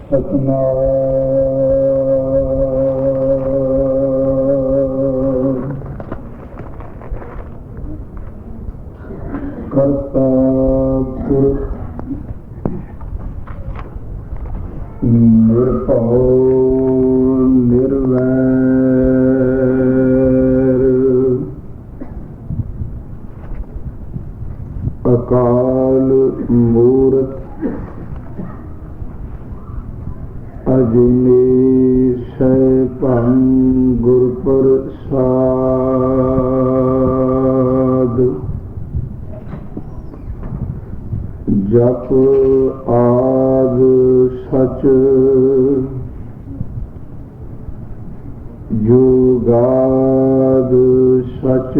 सतनाम करता पुरुष निरभव निर्वैर अकाल मूर्त अजूनी सैभं गुर प्रसाद जप आद सच जुगाद सच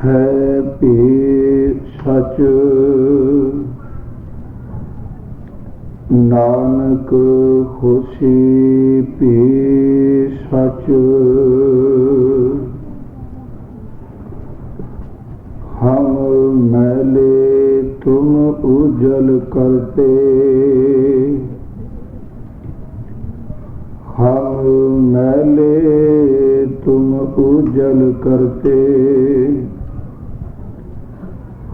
है भी सच नानक खुशी भी सच हम मैले तुम उजल करते हम मैले तुम उजल करते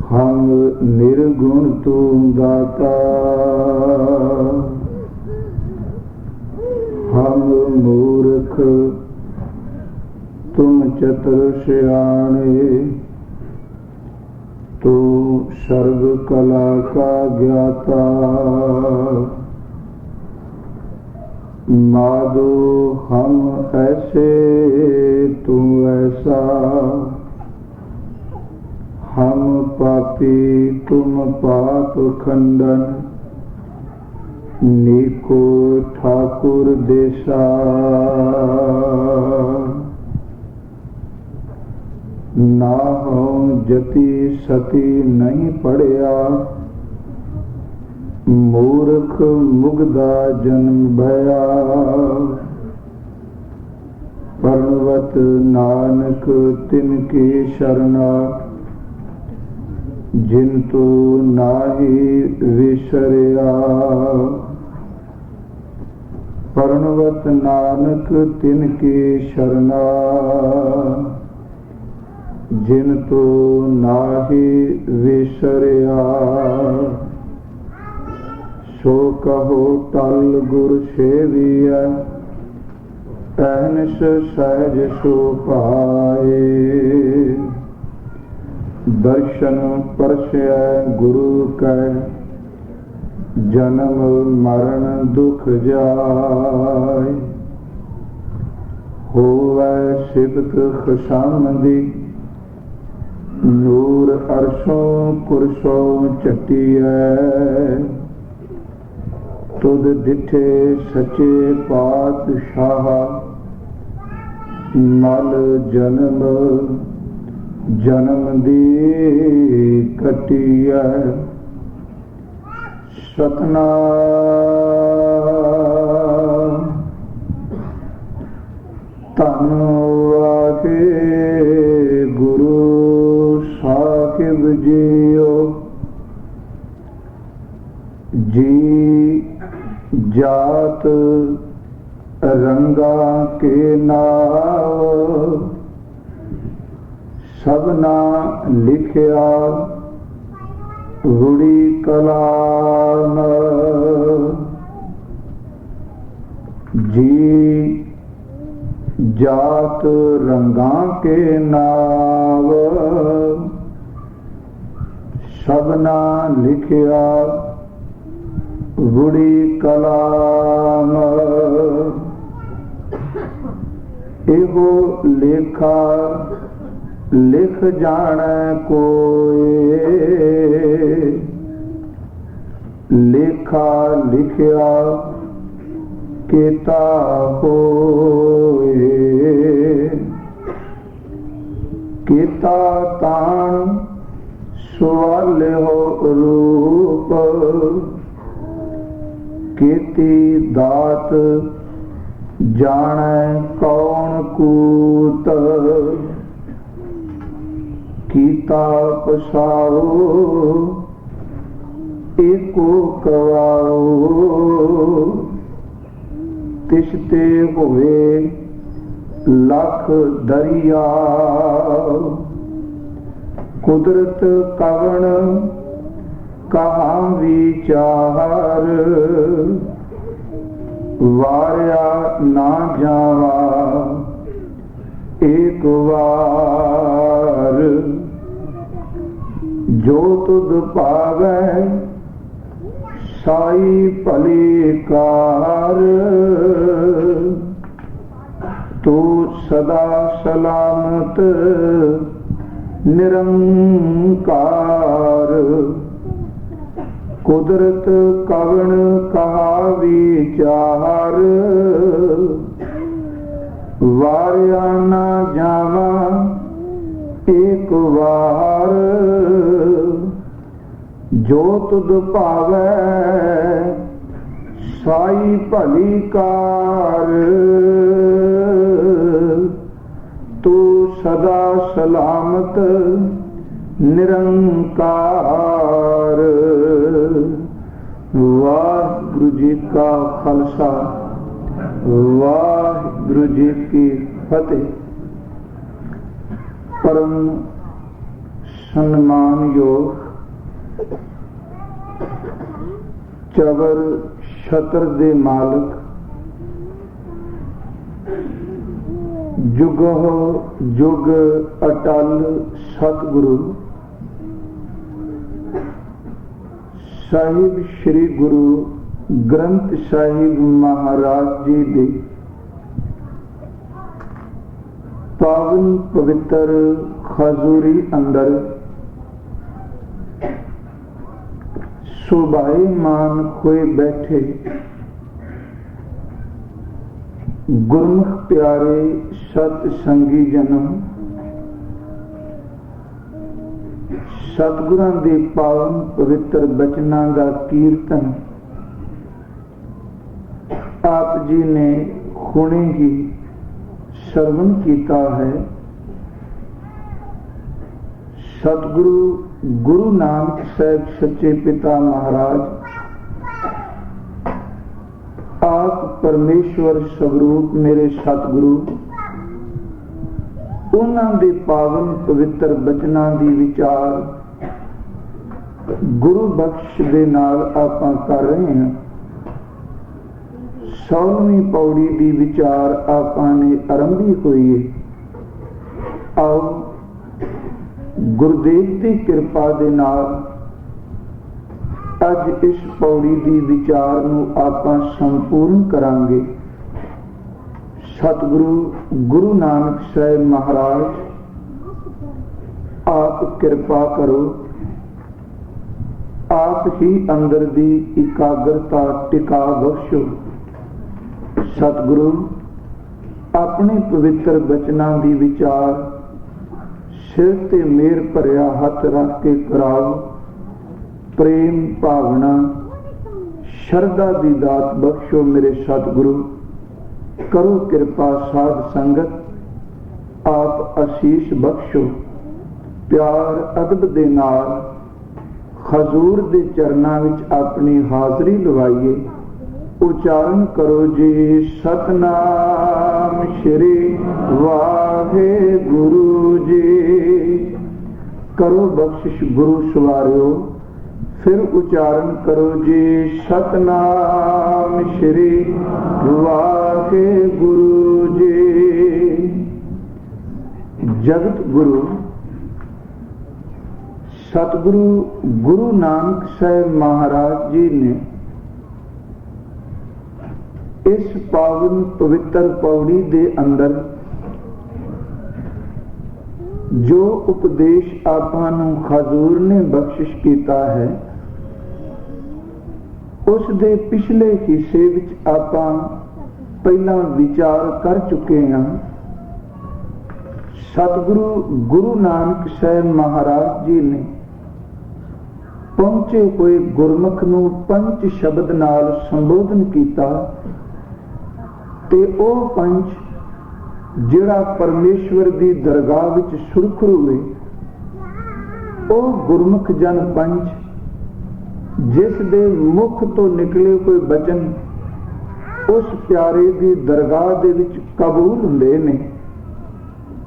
हम निर्गुण तू दाता हम मूर्ख तुम चतुर सियाणे तू सर्व कला का ज्ञाता माधो हम ऐसे तू ऐसा हम पापी तुम पाप खंडन नीको ठाकुर देसा ना हो जति सती नहीं पढ़िया मूर्ख मुग्धा जन्म भया पर्णवत नानक तिनकी शरणा जिंतु नाही विसरिया पर्णवत नानक तिनकी शरणा जिंतु नाही विसरिया सो कहो टल गुर सेविया अहनिश सहज सो पाए दर्शन परसय गुरु कै जन्म मरण दुख जाय होवै सिबत खसामदी नूर अरशों कुरशों चटियै तुद दिठे सचे पातशाह मल जन्म जन्म दी कटिया सतनाम धन वाहे गुरु साहिब जियो जी जात रंगा के नाव सबना लिखिया रूड़ी कलाम जी जात रंगा के नाव सबना लिखिया रूड़ी कलाम एहो लेखा लिख जाने कोई लेखा लिखिया केता होए केता तान सवाल हो रूप केती दात जाने कौन कूत कीता पसाओ एको कवाओ तिसते होवे लख दरिया। कुदरत कवण कहाँ विचार वारिया ना जावा एक बार। जो तुद पावै साई भली कार तू सदा सलामत निरंकार। कुदरत कवण कहा विचार वारिया ना जावा एक बार। जो तुद पावै साई भली कार तू सदा सलामत निरंकार। वाहिगुरु जी का खालसा वाहिगुरु जी की फतेह। परम सम्मान योग चवर छतर दे मालक जुग जुग अटल सतगुरु साहिब श्री गुरु ग्रंथ साहिब महाराज जी दे पावन पवित्र खजूरी अंदर शोभायमान होए बैठे गुरमुख प्यारे सतसंगी जन्म सतगुरां दे पावन पवित्र बचनां दा कीर्तन आप जी ने हुणे ही श्रवण कीता है। सतगुरु गुरु नानक साहब सच्चे पिता महाराज आप परमेश्वर स्वरूप मेरे सतगुरु उन्हां दे पावन पवित्र बचनां दी विचार गुरु बख्श दे नाल आपां कर रहे हैं। 16वीं पौड़ी दी विचार आपां ने आरंभी हुई है। आओ गुरुदेव की कृपा दे नाल अज इस पौड़ी की विचार नूं आपां संपूर्ण करांगे। सतगुरु गुरु नानक साहब महाराज आप कृपा करो, आप ही अंदर दी एकाग्रता टिका बख्शो। सतगुरु अपने पवित्र बचनां दी विचार सिर ते मेर भरिया हथ रख के कराओ। प्रेम भावना शरदा दी दात बख्शो मेरे सतगुरु। करो कृपा साध संगत आप आशीष बख्शो। प्यार अदब दे नाल हजूर दे चरनां विच अपनी हाजरी लवाइए। उच्चारण करो जी सतनाम श्री वाहे गुरु जी। करो बख्शिश गुरु सवारियो। फिर उच्चारण करो जी सतनाम श्री वाहे गुरु जी। जगत गुरु सतगुरु गुरु नानक साहब महाराज जी ने इस पावन पवित्र पौड़ी दे अंदर जो उपदेश आपां नूं हजूर ने बख्शिश कीता है उस दे पिछले हिस्से विच आपां पहला विचार कर चुके हैं। सतगुरु गुरु नानक साहब महाराज जी ने पहुंचे हुए गुरमुख नूं पंच शब्द नाल संबोधन कीता ते ओ पंच जिहड़ा परमेश्वर दी दरगाह विच सुरखरू है ओ गुरमुख जन पंच जिस दे मुख तो निकले कोई बचन उस प्यारे दी दरगाह दे विच कबूल हुंदे ने।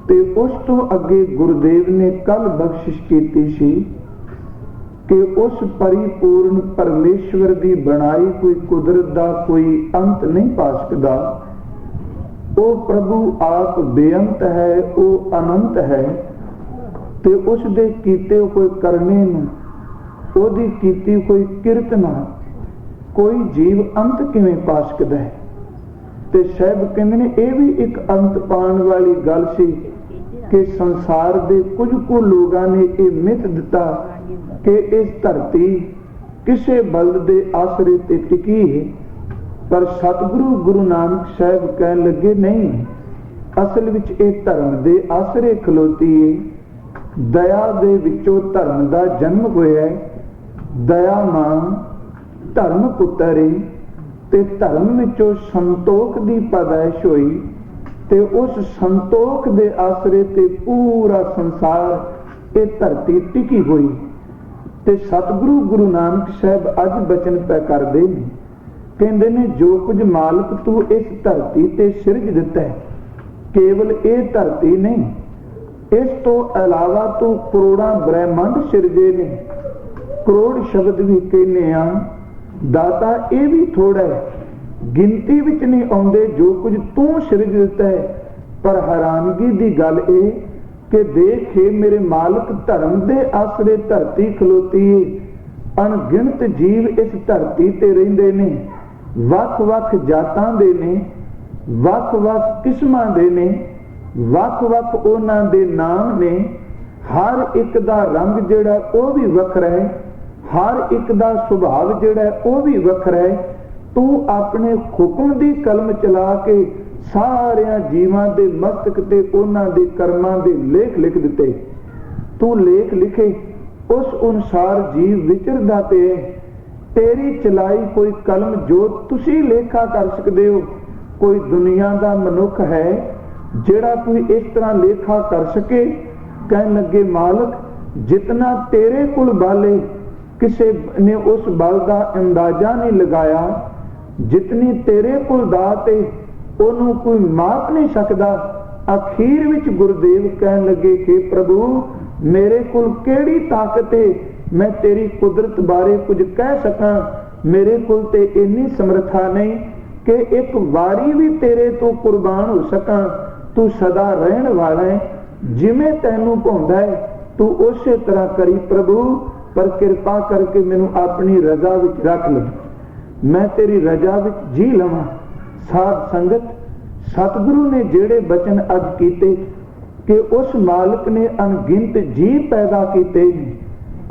ते उस तो अगे गुरुदेव ने कल बख्शिश कीती सी कि उस परिपूर्ण परमेश्वर दी बनाई कोई कुदरत दा कोई अंत नहीं पा सकदा। वो प्रभु आप बेअंत है, वो अनंत है। ते उस दे कीते कोई करने न, ओदी कीती कोई किरत ना, कोई जीव अंत किवें पा सकदा है। ते साहब कहंदे ने ये भी एक अंत पाण वाली गल सी कि संसार दे कुछ को लोगों ने ये मिथ दिता कि इस धरती किसे बल्द दे आसरे ते टिकी है। पर सतगुरु गुरु नानक साहब कहन लगे नहीं, असल विच ये धर्म दे आसरे खलोती है। दया दे विचों धर्म दा जन्म होया है। दया मां धर्म पुत्र है ते धर्म विचों संतोख दी पैदाइश होई ते उस संतोख दे आसरे ते पूरा संसार ये धरती टिकी हुई। ते सतगुरु गुरु नानक साहब अज बचन पै करदे ने, कहंदे ने जो कुछ मालिक तू इस धरती ते सिरज दिता है, केवल ये धरती नहीं, इस तो अलावा तू करोड़ां ब्रह्मंड सिरजे ने। करोड़ शब्द भी कहने आ दाता, ये भी थोड़ा है, गिनती विच नहीं आउंदे जो कुछ तू सिरज दिता है। पर हैरानगी दी गल ए कि देखे मेरे मालिक धर्म दे आसरे धरती खलोती है। अणगिणत जीव इस धरती ते रहिंदे ने, वख वख जातां दे ने, वख वख किस्मां दे ने, वख वख उन्हां दे नाम ने। हर एक दा रंग जिहड़ा ओ भी वखरा है, हर एक दा सुभाव जिहड़ा ओ भी वखरा है। तू अपने हुक्म दी कलम चला के सारियां जीवां दे मस्तक ते उन्हां दे कर्मां दे लेख लिख दिते। तू लेख लिखे उस अनुसार जीव विचरदा पे तेरी चलाई कोई कलम जो तुसी लेखा कर सकदे हो। कोई दुनिया दा मनुख है जेड़ा कोई इस तरह लेखा कर सके। कहन लगे मालिक जितना तेरे कुल बाले किसे ने उस बल का अंदाजा नहीं लगाया, जितनी तेरे कुल दात है ओनू कोई माप नहीं सकता। अखीर विच गुरुदेव कहन लगे कि प्रभु मेरे कुल केड़ी ताकत है मैं तेरी कुदरत बारे कुछ कह सकां। मेरे कुल ते इन्नी समर्था नहीं कि एक वारी भी तेरे तो कुर्बान हो सकां। तू सदा रहन वाला है, जिमें तैनू भाउंदा है तू उसे तरह करी प्रभु। पर कृपा करके मैनू अपनी रजा विच रख ले, मैं तेरी रजा विच जी लवां। साध संगत सतगुरु ने जेड़े बचन अज कीते कि उस मालिक ने अनगिनत जी पैदा कीते,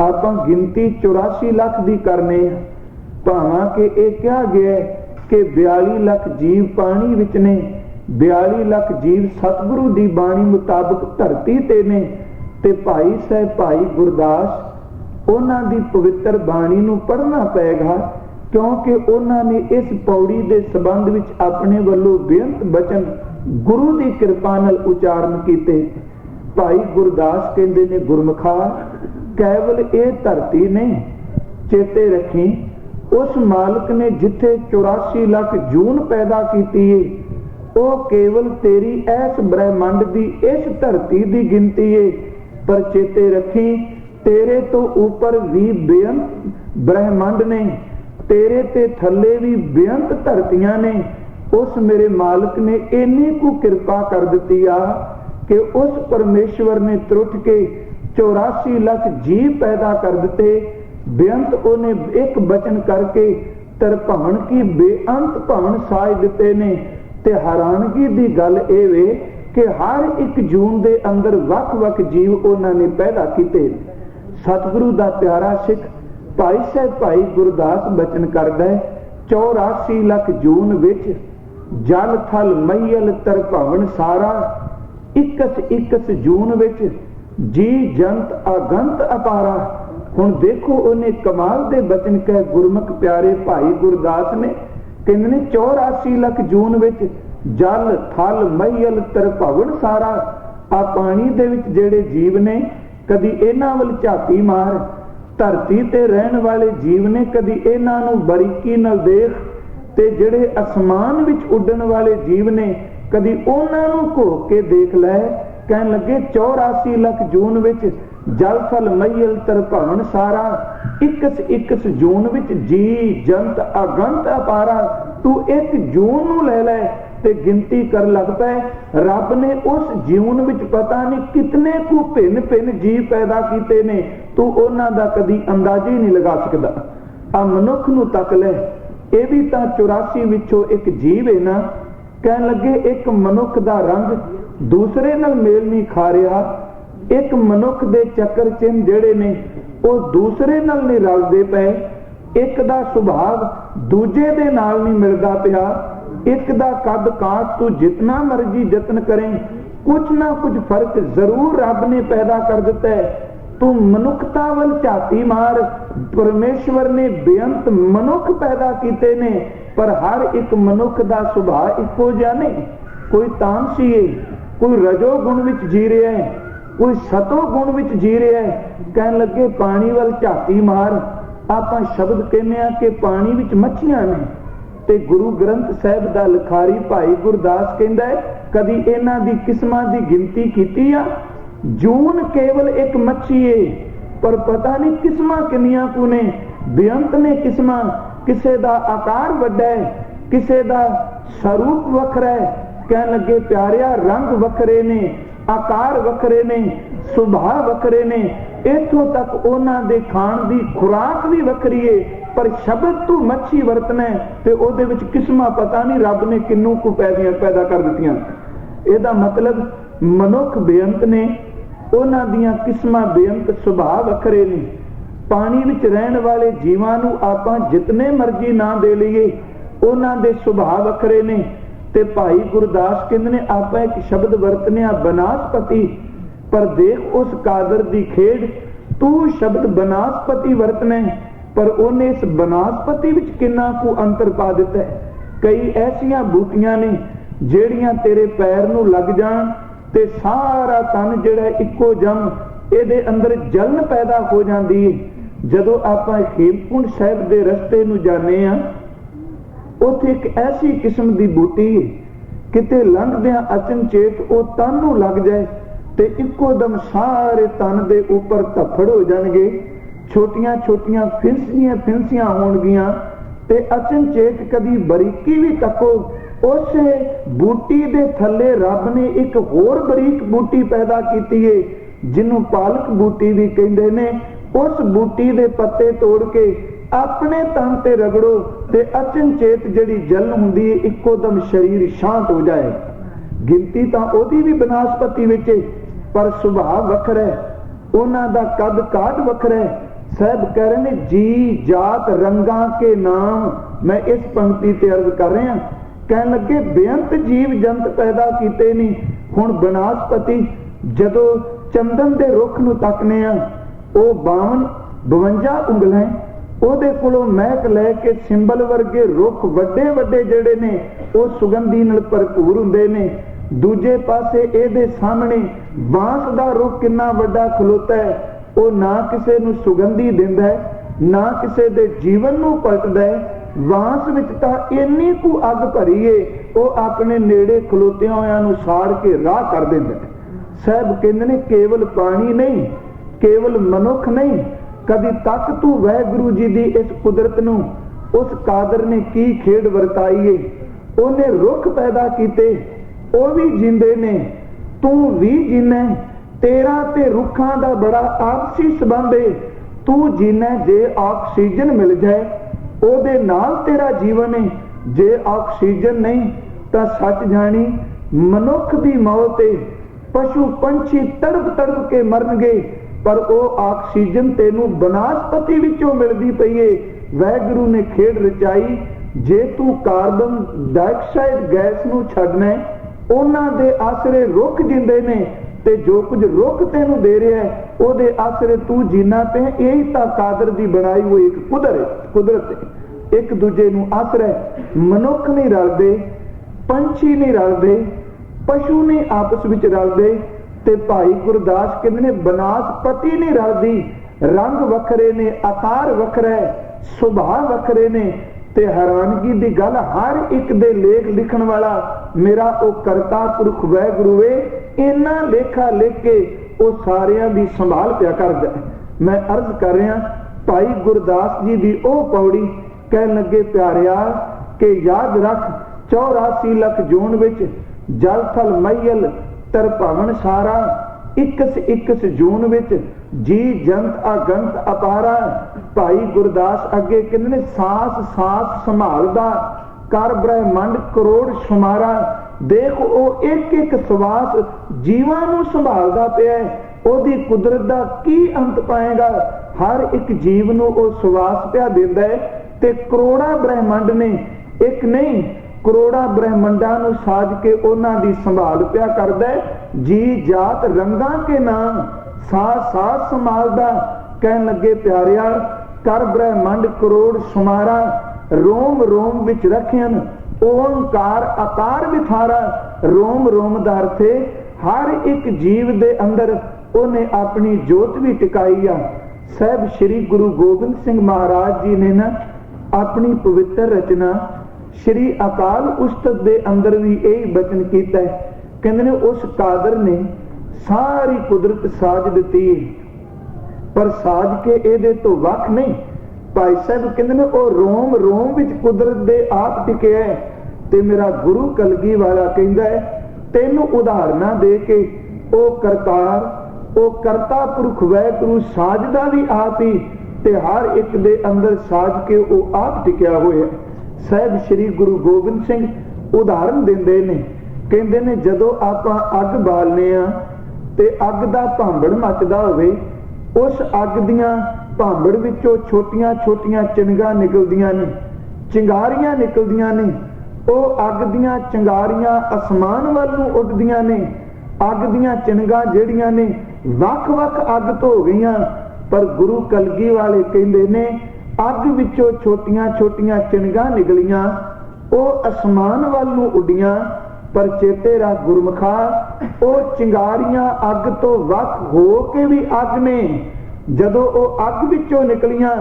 आपां गिनती 84 लाख दी करने भावां कि यह कहा गया कि 42 लाख जीव पानी विच ने, 42 लाख जीव सतगुरु दी बाणी मुताबिक धरती ते ने। ते भाई साहब भाई गुरदास उन्हां दी पवित्र बाणी नूं पढ़ना पेगा, क्योंकि उन्होंने इस पौड़ी के संबंध में अपने वालों बेअंत बचन गुरु की कृपा नाल उचारण किए। भाई गुरदास कहते ने गुरमुखा केवल ये धरती नहीं, चेते रखी उस मालिक ने जिथे 84 लाख जून पैदा की है वो केवल तेरी ऐस ब्रह्मंड की इस धरती की गिनती है। पर चेते रखी तेरे तो ऊपर भी बेअंत ब्रह्मंड ने, तेरे ते थले भी बेअंत धरतियां ने। उस मेरे मालिक ने इन्नी को कृपा कर दी आ कि उस परमेश्वर ने त्रुट के 84 लाख जीव पैदा कर दिते। बेअंत उन्हें एक बचन करके तरभवन की बेअंत भवन साज दिते ने। ते हैरानगी दी गल ए वे कि हर एक जून दे अंदर वख वख जीव उन्होंने पैदा किए। सतगुरु दा प्यारा सिख भाई साहब भाई गुरदास बचन करदा है 84 लाख जून विच जल थल मैयल तरभवन सारा, 21 जून विच जी जंत अगंत अपारा। हुण देखो उन्हें कमाल दे बचन कह गुरमुख प्यारे भाई गुरदास ने कहंदे ने 84 लाख जून विच जल थल मैयल तरभवन सारा। आ पानी दे विच जेड़े जीव ने कदी इन्हां वल झाती मार ਧਰਤੀ ਤੇ ਰਹਿਣ ਵਾਲੇ ਜੀਵ ਨੇ ਕਦੀ ਇਹਨਾਂ ਨੂੰ ਬਰੀਕੀ ਨਾਲ ਦੇਖ, ਤੇ ਜਿਹੜੇ ਅਸਮਾਨ ਵਿੱਚ ਉੱਡਣ ਵਾਲੇ ਜੀਵ ਨੇ ਕਦੀ ਉਹਨਾਂ ਨੂੰ ਘੋਖ ਕੇ ਦੇਖ ਲੈ। ਕਹਿਣ ਲੱਗੇ 84 ਲੱਖ ਜੂਨ ਵਿੱਚ ਜਲ ਥਲ ਮਈਲ ਤਰਭਵਨ ਸਾਰਾ, ਇਕਸ ਜੂਨ ਵਿੱਚ ਜੀ ਜੰਤ ਅਗੰਤ ਅਪਾਰਾ। ਤੂੰ ਇੱਕ ਜੂਨ ਨੂੰ ਲੈ ਲੈ ਤੇ ਗਿਣਤੀ ਕਰ ਲੱਗ ਪਏ। ਰੱਬ ਨੇ ਉਸ ਜੀਵਨ ਵਿੱਚ ਪਤਾ ਨਹੀਂ ਕਿਤਨੇ ਕੁ ਭਿੰਨ ਭਿੰਨ ਜੀਵ ਪੈਦਾ ਕੀਤੇ ਨੇ, ਤੂੰ ਉਹਨਾਂ ਦਾ ਕਦੀ ਅੰਦਾਜ਼ਾ ਹੀ ਨਹੀਂ ਲਗਾ ਸਕਦਾ। ਆ ਮਨੁੱਖ ਨੂੰ ਤੱਕ ਲੈ, ਇਹ ਵੀ ਤਾਂ 84 ਵਿੱਚੋਂ ਇੱਕ ਜੀਵ ਹੈ ਨਾ। ਕਹਿਣ ਲੱਗੇ ਇੱਕ ਮਨੁੱਖ ਦਾ ਰੰਗ ਦੂਸਰੇ ਨਾਲ ਮੇਲ ਨਹੀਂ ਖਾ ਰਿਹਾ, ਇੱਕ ਮਨੁੱਖ ਦੇ ਚੱਕਰ ਚਿੰਨ੍ਹ ਜਿਹੜੇ ਨੇ ਉਹ ਦੂਸਰੇ ਨਾਲ ਨਹੀਂ ਰਲਦੇ ਪਏ, ਇੱਕ ਦਾ ਸੁਭਾਅ ਦੂਜੇ ਦੇ ਨਾਲ ਨਹੀਂ ਮਿਲਦਾ ਪਿਆ, ਇੱਕ ਦਾ ਕੱਦ ਕਾਠ ਤੂੰ ਜਿਤਨਾ ਮਰਜੀ ਯਤਨ ਕਰੇ ਕੁਛ ਨਾ ਕੁਝ ਫਰਕ ਜ਼ਰੂਰ ਰੱਬ ਨੇ ਪੈਦਾ ਕਰ ਦਿੱਤਾ ਹੈ। ਤੂੰ ਮਨੁੱਖਤਾ ਵੱਲ ਝਾਤੀ ਮਾਰ, ਪਰਮੇਸ਼ਵਰ ਨੇ ਬੇਅੰਤ ਮਨੁੱਖ ਪੈਦਾ ਕੀਤੇ ਨੇ, ਪਰ ਹਰ ਇੱਕ ਮਨੁੱਖ ਦਾ ਸੁਭਾਅ ਇੱਕੋ ਜਿਹਾ ਨਹੀਂ। ਕੋਈ ਤਾਮਸੀ ਹੈ, ਕੋਈ ਰਜੋ ਗੁਣ ਵਿੱਚ ਜੀ ਰਿਹਾ ਹੈ, ਕੋਈ ਸਤੋ ਗੁਣ ਵਿੱਚ ਜੀ ਰਿਹਾ ਹੈ। ਕਹਿਣ ਲੱਗੇ ਪਾਣੀ ਵੱਲ ਝਾਤੀ ਮਾਰ, ਆਪਾਂ ਸ਼ਬਦ ਕਹਿੰਦੇ ਆ ਕਿ ਪਾਣੀ ਵਿੱਚ ਮੱਛੀਆਂ ਨੇ, ਤੇ ਗੁਰੂ ਗ੍ਰੰਥ ਸਾਹਿਬ ਦਾ ਲਿਖਾਰੀ ਭਾਈ ਗੁਰਦਾਸ ਕਹਿੰਦਾ ਹੈ ਕਦੀ ਇਹਨਾਂ ਦੀ ਕਿਸਮਾਂ ਦੀ ਗਿਣਤੀ ਕੀਤੀ ਆ? ਜੂਨ ਕੇਵਲ ਇੱਕ ਮੱਛੀ ਏ, ਪਰ ਪਤਾ ਨਹੀਂ ਕਿਸਮਾਂ ਕਿੰਨੀਆਂ ਕੁ ਨੇ, ਬੇਅੰਤ ਨੇ ਕਿਸਮਾਂ। ਕਿਸੇ ਦਾ ਆਕਾਰ ਵੱਡਾ ਹੈ, ਕਿਸੇ ਦਾ ਸਰੂਪ ਵੱਖਰਾ ਹੈ। ਕਹਿਣ ਲੱਗੇ ਪਿਆਰਿਆ ਰੰਗ ਵੱਖਰੇ ਨੇ, ਆਕਾਰ ਵੱਖਰੇ ਨੇ, ਸੁਭਾਅ ਵੱਖਰੇ ਨੇ, ਇੱਥੋਂ ਤੱਕ ਉਹਨਾਂ ਦੇ ਖਾਣ ਦੀ ਖੁਰਾਕ ਵੀ ਵੱਖਰੀ ਏ, ਪਰ ਸ਼ਬਦ ਤੂੰ ਮੱਛੀ ਵਰਤਣਾ ਤੇ ਉਹਦੇ ਵਿੱਚ ਕਿਸਮਾਂ ਪਤਾ ਨਹੀਂ ਰੱਬ ਨੇ ਕਿੰਨੂ ਕੁ ਪੈਦਾ ਕਰ ਦਿੱਤੀਆਂ। ਇਹਦਾ ਮਤਲਬ ਮਨੁੱਖ ਬੇਅੰਤ ਨੇ, ਉਹਨਾਂ ਦੀਆਂ ਕਿਸਮਾਂ ਬੇਅੰਤ, ਸੁਭਾਅ ਵੱਖਰੇ ਨੇ। ਪਾਣੀ ਵਿੱਚ ਰਹਿਣ ਵਾਲੇ ਜੀਵਾਂ ਨੂੰ ਆਪਾਂ ਜਿਤਨੇ ਮਰਜ਼ੀ ਨਾਂ ਦੇ ਲਈਏ, ਉਹਨਾਂ ਦੇ ਸੁਭਾਅ ਵੱਖਰੇ ਨੇ। ਤੇ ਭਾਈ ਗੁਰਦਾਸ ਕਹਿੰਦੇ ਨੇ ਆਪਾਂ ਇੱਕ ਸ਼ਬਦ ਵਰਤਨਿਆ ਬਨਾਸਪਤੀ, ਪਰ ਦੇਖ ਉਸ ਕਾਦਰ ਦੀ ਖੇਡ, ਤੂੰ ਸ਼ਬਦ ਬਨਾਸਪਤੀ ਵਰਤਣਾ, ਪਰ ਉਹਨੇ ਇਸ ਬਨਾਸਪਤੀ ਵਿੱਚ ਕਿੰਨਾ ਕੁ ਅੰਤਰ ਪਾ ਦਿੱਤਾ ਹੈ। ਕਈ ਐਸੀਆਂ ਬੂਟੀਆਂ ਨੇ ਜਿਹੜੀਆਂ ਤੇਰੇ ਪੈਰ ਨੂੰ ਲੱਗ ਜਾਣ ਤੇ ਸਾਰਾ ਤਨ ਜਿਹੜਾ ਇੱਕੋ ਜਮ ਇਹਦੇ ਅੰਦਰ ਜਲਨ ਪੈਦਾ ਹੋ ਜਾਂਦੀ ਹੈ। ਜਦੋਂ ਆਪਾਂ ਹੇਮਕੁੰਟ ਸਾਹਿਬ ਦੇ ਰਸਤੇ ਨੂੰ ਜਾਂਦੇ ਆ, ਉੱਥੇ ਇੱਕ ਐਸੀ ਕਿਸਮ ਦੀ ਬੂਟੀ ਕਿਤੇ ਲੰਘਦਿਆਂ ਅਚਨਚੇਤ ਉਹ ਤਨ ਨੂੰ ਲੱਗ ਜਾਏ ਤੇ ਇੱਕੋ ਦਮ ਸਾਰੇ ਤਨ ਦੇ ਉੱਪਰ ਧੱਫੜ ਹੋ ਜਾਣਗੇ, ਛੋਟੀਆਂ ਛੋਟੀਆਂ ਫਿੰਸੀਆਂ ਹੋਣਗੀਆਂ। ਤੇ ਅਚਨਚੇਤ ਕਦੀ ਬਰੀਕੀ ਵੀ ਤੱਕੋ, ਉਸੇ ਬੂਟੀ ਦੇ ਥੱਲੇ ਰੱਬ ਨੇ ਇੱਕ ਹੋਰ ਬਰੀਕ ਬੂਟੀ ਪੈਦਾ ਕੀਤੀ ਏ, ਜਿਹਨੂੰ ਪਾਲਕ ਬੂਟੀ ਵੀ ਕਹਿੰਦੇ ਨੇ। ਉਸ ਬੂਟੀ ਦੇ ਪੱਤੇ ਤੋੜ ਕੇ ਆਪਣੇ ਤਨ ਤੇ ਰਗੜੋ ਤੇ ਅਚਨਚੇਤ ਜਿਹੜੀ ਜਲਨ ਹੁੰਦੀ ਹੈ ਇੱਕੋ ਦਮ ਸਰੀਰ ਸ਼ਾਂਤ ਹੋ ਜਾਏ। ਗਿਣਤੀ ਤਾਂ ਉਹਦੀ ਵੀ ਬਨਾਸਪਤੀ ਵਿੱਚ, ਪਰ ਸੁਭਾਅ ਵੱਖਰਾ ਹੈ, ਉਹਨਾਂ ਦਾ ਕੱਦ ਕਾਠ ਵੱਖਰਾ ਹੈ। ਸਾਹਿਬ ਕਹਿ ਰਹੇ ਨੇ ਜੀ ਜਾਤ ਰੰਗਾਂ ਕੇ ਨਾਮ। ਮੈਂ ਇਸ ਪੰਕਤੀ ਤੇ ਅਰਜ਼ ਕਰ ਰਿਹਾ, ਕਹਿਣ ਲੱਗੇ ਬੇਅੰਤ ਜੀਵ ਜੰਤ ਪੈਦਾ ਕੀਤੇ ਨਹੀਂ। ਹੁਣ ਬਨਾਸਪਤੀ ਜਦੋਂ ਚੰਦਨ ਦੇ ਰੁੱਖ ਨੂੰ ਤੱਕਨੇ ਆ, ਉਹ 52 ਉਂਗਲਾਂ, ਉਹਦੇ ਕੋਲੋਂ ਮਹਿਕ ਲੈ ਕੇ ਸਿੰਬਲ ਵਰਗੇ ਰੁੱਖ ਵੱਡੇ ਵੱਡੇ ਜਿਹੜੇ ਨੇ ਉਹ ਸੁਗੰਧੀ ਨਾਲ ਭਰਪੂਰ ਹੁੰਦੇ ਨੇ। ਦੂਜੇ ਪਾਸੇ ਇਹਦੇ ਸਾਹਮਣੇ ਬਾਂਸ ਦਾ ਰੁੱਖ ਕਿੰਨਾ ਵੱਡਾ ਖਲੋਤਾ ਹੈ, ਉਹ ਨਾ ਕਿਸੇ ਨੂੰ ਸੁਗੰਧੀ ਦਿੰਦਾ ਹੈ, ਨਾ ਕਿਸੇ ਦੇ ਜੀਵਨ ਨੂੰ ਪਲਟਦਾ ਹੈ। ਬਾਂਸ ਵਿੱਚ ਤਾਂ ਇੰਨੀ ਕੁ ਅੱਗ ਭਰੀ ਏ, ਉਹ ਆਪਣੇ ਨੇੜੇ ਖਲੋਤਿਆਂ ਹੋਇਆਂ ਨੂੰ ਸਾੜ ਕੇ ਰਾਹ ਕਰ ਦਿੰਦਾ ਹੈ। ਸਾਹਿਬ ਕਹਿੰਦੇ ਨੇ ਕੇਵਲ ਪਾਣੀ ਨਹੀਂ, ਕੇਵਲ ਮਨੁੱਖ ਨਹੀਂ, ਕਦੀ ਤੱਕ ਤੂੰ ਵਾਹਿਗੁਰੂ ਜੀ ਦੀ ਇਸ ਕੁਦਰਤ ਨੂੰ, ਉਸ ਕਾਦਰ ਨੇ ਕੀ ਖੇਡ ਵਰਤਾਈ ਏ। ਉਹਨੇ ਰੁੱਖ ਪੈਦਾ ਕੀਤੇ, ਉਹ ਵੀ ਜਿੰਦੇ ਨੇ, ਤੂੰ ਵੀ ਜੀਨਾ। ਤੇਰਾ ਤੇ ਰੁੱਖਾਂ ਦਾ ਬੜਾ ਆਪਸੀ ਸੰਬੰਧ ਏ। ਤੂੰ ਜੀਨਾ ਜੇ ਆਕਸੀਜਨ ਮਿਲ ਜਾਏ, ਉਹਦੇ ਨਾਲ ਤੇਰਾ ਜੀਵਨ ਏ। ਜੇ ਆਕਸੀਜਨ ਨਹੀਂ ਤਾਂ ਸੱਚ ਜਾਣੀ ਮਨੁੱਖ ਦੀ ਮੌਤ ਏ। ਪਸ਼ੂ ਪੰਛੀ ਤੜਪ ਤੜਪ ਕੇ ਮਰਨਗੇ, ਪਰ ਉਹ ਆਕਸੀਜਨ ਤੈਨੂੰ ਬਨਾਸਪਤੀ ਵਿੱਚੋਂ ਮਿਲਦੀ ਪਈ ਏ। ਵਾਹਿਗੁਰੂ ਨੇ ਖੇਡ ਰਚਾਈ, ਜੇ ਤੂੰ ਕਾਰਬਨ ਡਾਈਆਕਸਾਈਡ ਗੈਸ ਨੂੰ ਛੱਡਣਾ, ਉਹਨਾਂ ਦੇ ਆਸਰੇ ਰੁੱਖ ਜਿੰਦੇ ਨੇ, ਤੇ ਜੋ ਕੁਝ ਰੁੱਖ ਤੈਨੂੰ ਦੇ ਰਿਹਾ ਉਹਦੇ ਆਸਰੇ ਤੂੰ ਜੀਣਾ ਤੇ। ਇਹੀ ਤਾਂ ਕਾਦਰ ਦੀ ਬਣਾਈ ਹੋਈ ਇੱਕ ਕੁਦਰਤ ਇੱਕ ਦੂਜੇ ਨੂੰ ਆਸਰਾ। ਮਨੁੱਖ ਨਹੀਂ ਰਲਦੇ, ਪੰਛੀ ਨਹੀਂ ਰਲਦੇ, ਪਸ਼ੂ ਨਹੀਂ ਆਪਸ ਵਿੱਚ ਰਲਦੇ, ਤੇ ਭਾਈ ਗੁਰਦਾਸ ਕਹਿੰਦੇ ਨੇ ਬਨਾਸਪਤੀ ਨਹੀਂ ਰਲਦੀ। रंग वखरे ने, आकार वखरा है, सुभाव वखरे ने। ते हैरानगी दी गल, हर एक दे लेख लिखण वाला मेरा ओ करता पुरख वैगुरु वे, इन्ना लेखा लिख के ओ सारियां दी संभाल पिया करदा है। मैं अर्ज कर रहा भाई गुरदास जी दी ओ पौड़ी कह लगे प्यारिया के याद रख 84 लख जोन विच जल थल मैयल तर भवन सारा, इकस इकस जून विच जी जंत अगंत अपारा। भाई गुरदास अगे कहंदे ने सांस सांस संभालदा कर ब्रह्मंड करोड़ शुमारा। देख ओ एक एक सवास जीवां नूं संभालदा पिया, ओदी कुदरत दा की अंत पाएगा। हर एक जीव नूं ओ सवास पिया दिंदा है ते करोड़ा ब्रह्मंड ने, एक नहीं करोड़ा ब्रह्मंडां नूं साज के उन्हां दी संभाल पिया करदा है। जी जात रंगां के नाम साथ साथ संभालदा। कहन लगे प्यारिया कर ब्रह्मंड करोड़ शुमारा, रोम रोम विच रखियन ओंकार आकार विथारा। रोम रोम दा अर्थ है हर एक जीव दे अंदर उन्हें अपनी जोत भी टिकाई आ। साहब श्री गुरु गोबिंद सिंह महाराज जी ने ना अपनी पवित्र रचना श्री अकाल उस्तत दे अंदर भी यही बचन किया है। कहते ने उस कादर ने सारी कुदरत साज दी पर साज के एदे तो वख नहीं। भाई साहब कहते ने ओ रोम रोम विच कुदरत दे आप टिके है। ते मेरा गुरु कलगी वाला कहंदा है तेनू उदाहरणा दे के ओ करतार ओ करता पुरख वैगुरु साजदा भी आप ही ते हर एक दे अंदर साज के ओ आप टिकिया होया। साहब श्री गुरु गोबिंद सिंह उदाहरण देंदे ने, कहंदे ने जदों आपां अग बालने आ ते अग दा भांबड़ मचदा होवे, उस अग दियां भांबड़ विचों छोटियां छोटियां चिंगां निकलदियां ने, चिंगारियां निकलदियां ने। ओ अग दियां चिंगारियां आसमान वल नूं उड़दियां ने। अग दियां चिंगां जिहड़ियां ने वख वख अग तो हो गईयां, पर गुरु कलगी वाले कहंदे ने अग विचों छोटियां छोटियां चिंगां निकलियां, ओ आसमान वल नूं उड़ियां। पर चेते रख गुरमुखा ओ चिंगारियां अग तो वख हो के भी अग ने। जदों ओ अग विचों निकलियां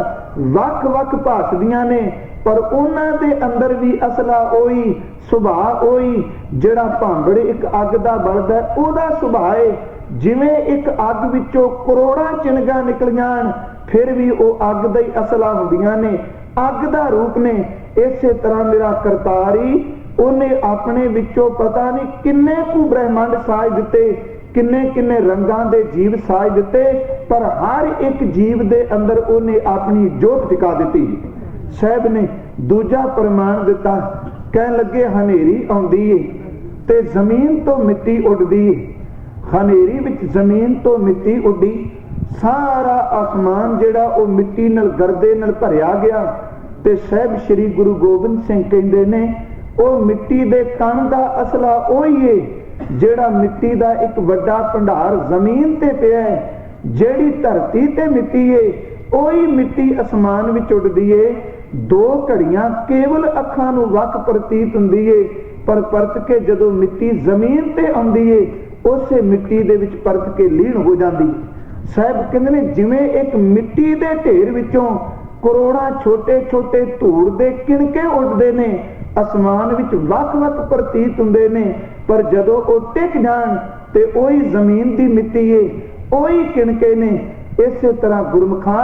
वख वख भासदियां ने, पर उन्हां दे अंदर भी असला ओही सुभाव ओही जिहड़ा भांबड़ एक अग दा बलदा ओहदा सुभाव है। जिवें एक अग विचों करोड़ां चिंगां निकलियां फिर भी वो अग दा ही असला हुंदियां ने, अग दा रूप ने। इसे तरह मेरा करतारी उन्हें अपने विचों पता नहीं किन्ने कु ब्रह्मंड साज दिते, किन्ने किन्ने रंगां दे जीव साज दिते, पर हर एक जीव दे अंदर उन्हें अपनी जोत टिका दी। साहब ने दूजा प्रमाण दिता, कह लगे हनेरी आउंदी है ते जमीन तो मिट्टी उड़दी है। हनेरी विच जमीन तो मिट्टी उड़ी, सारा आसमान जिहड़ा वो मिट्टी नाल गर्दे नाल भरिया गया। ते साहब श्री गुरु गोबिंद सिंह कहंदे ने ओ मिट्टी दे कण दा असला ओही है जिहड़ा मिट्टी दा एक वड्डा भंडार जमीन ते पिया है। जिहड़ी धरती ते मिट्टी है ओही मिट्टी आसमान विच उड़दी है। दो घड़ियां केवल अखां नूं वख प्रतीत हुंदी है, पर परत के जदों मिट्टी जमीन ते आउंदी है उसे मिट्टी दे विच परत के लीन हो जाती है। साहब कहंदे ने जिवें एक मिट्टी दे ढेर विचों करोड़ां छोटे छोटे धूड़ दे किणके उड़दे ने, आसमान विच वख वख प्रतीत हुंदे ने, पर जदों वो टिक जाण ते ओही जमीन दी मिट्टी है, ओही किणके ने। इसे तरह गुरमुखा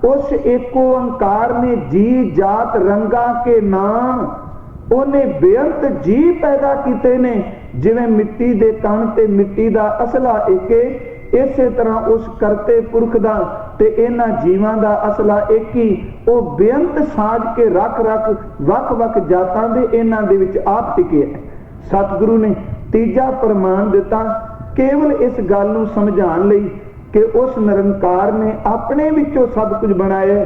उस एक ओंकार ने जी जात रंगा के नाम उन्हें बेअंत जी पैदा किते ने। जिवें मिट्टी दे कण ते मिट्टी दा असला एक, इसे तरह उस करते पुरख दा ते इन्हां जीवां दा असला एक ही। ओ बेअंत साज के रख रख वख वख जातां दे इन्हां दे विच आप टिके। सतगुरु ने तीजा प्रमाण दिता केवल इस गल नूं समझाउण लई कि उस निरंकार ने अपने विचों सब कुछ बनाया।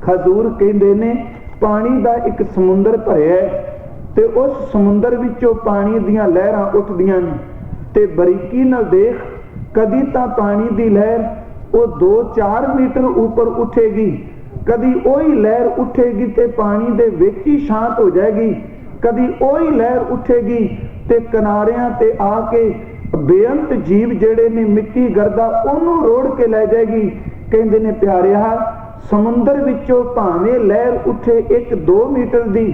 खजूर कहंदे ने पानी दा एक समुंदर भरिया ते उस समुंदर विचों पानी दीयां लहरां उठदियां ने ते बरीकी नाल देख, कदी तां पानी दी लहर वो 2-4 मीटर ऊपर उठेगी, कदी ओही लहर उठेगी ते पानी दे विच ही शांत हो जाएगी, कदी ओही लहर उठेगी ते किनारियां ते आके बेअंत जीव जेड़े ने मिट्टी गर्दा ओनू रोड़ के लै जाएगी। कहंदे ने प्यारिया समुंदर विचों भावें लहर उठे 1-2 मीटर दी,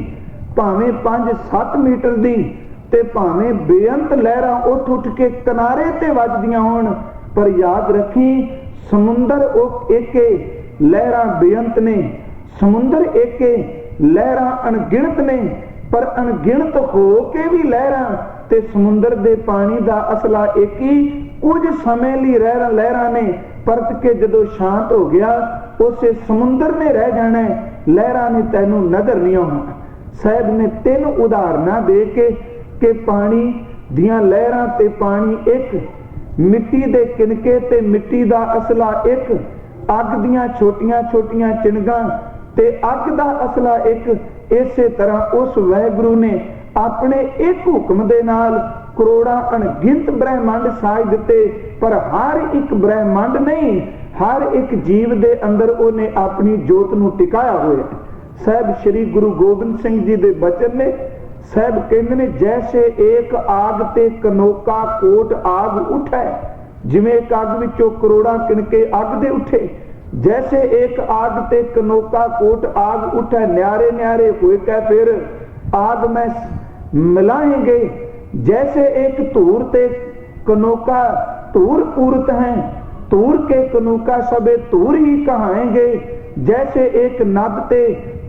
भावें 5-7 मीटर दी, ते भावें बेअंत लहरां उठ उठ के किनारे ते वजदियां होण, पर याद रखी समुंदर एके लहरां बेअंत ने, समुंदर एके लहरां अणगिणत ने, पर अणगिणत हो के भी लहरां ते समुंदर दे पानी दा असला एक ही। कुछ समय लिए लहरां ने परत के जदों शांत हो गया उसे समुंदर ने रह जाना है, लहरां ने तैनू नजर नहीं आउणा। साहब ने 3 उदाहरणा दे के पानी दियां लहरां ते पानी एक, मिट्टी दे किनके ते मिट्टी दा असला एक, अग दियां छोटियां छोटियां चिणगां ते अग दा असला एक। इसे तरह उस वाहिगुरु ने अपने एक हुक्म दे नाल करोड़ां अणगिनत ब्रह्मंड साज दिते, पर हर एक ब्रह्मंड नहीं, हर एक जीव दे अंदर उन्हें अपनी जोत नूं टिकाया होया। साहब श्री गुरु गोबिंद सिंह जी दे बचन ने, साहब कहंदे ने जैसे एक आग ते कनोका कोट आग उठे, जिवें एक अग विचों करोड़ां किनके अग दे उठे, जैसे एक आग ते कनोका कोट आग उठे, न्यारे न्यारे हुए कै फिर आग में मिलाएंगे, जैसे एक धूर ते कनोका धूर पूरत हैं, धूर के कनोका सबे धूर ही कहाएंगे, जैसे एक नभ ते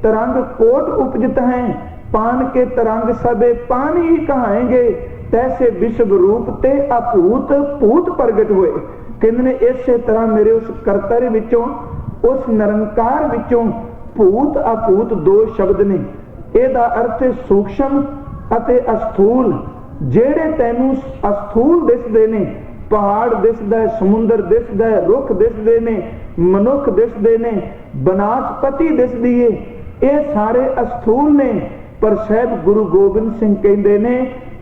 तरंग कोट उपजत हैं, पान के तरंग सबे पानी ही कहाएंगे, तैसे विश्व रूप ते अभूत भूत प्रगट हुए। कहंदे इसे तरह मेरे उस करतर विचों, उस निरंकार विचों भूत अभूत 2 शब्द ने। ਇਹਦਾ अर्थ सूक्ष्म ਅਤੇ अस्थूल। ਜਿਹੜੇ ਤੈਨੂੰ अस्थूल दिसदे ने, पहाड़ दिसदा है, समुंदर दिसदा है, रुख दिसदे ने, मनुख दिसदे ने, बनास्पति दिसदी है, ये सारे अस्थूल ने। पर साहब गुरु गोबिंद सिंह कहंदे ने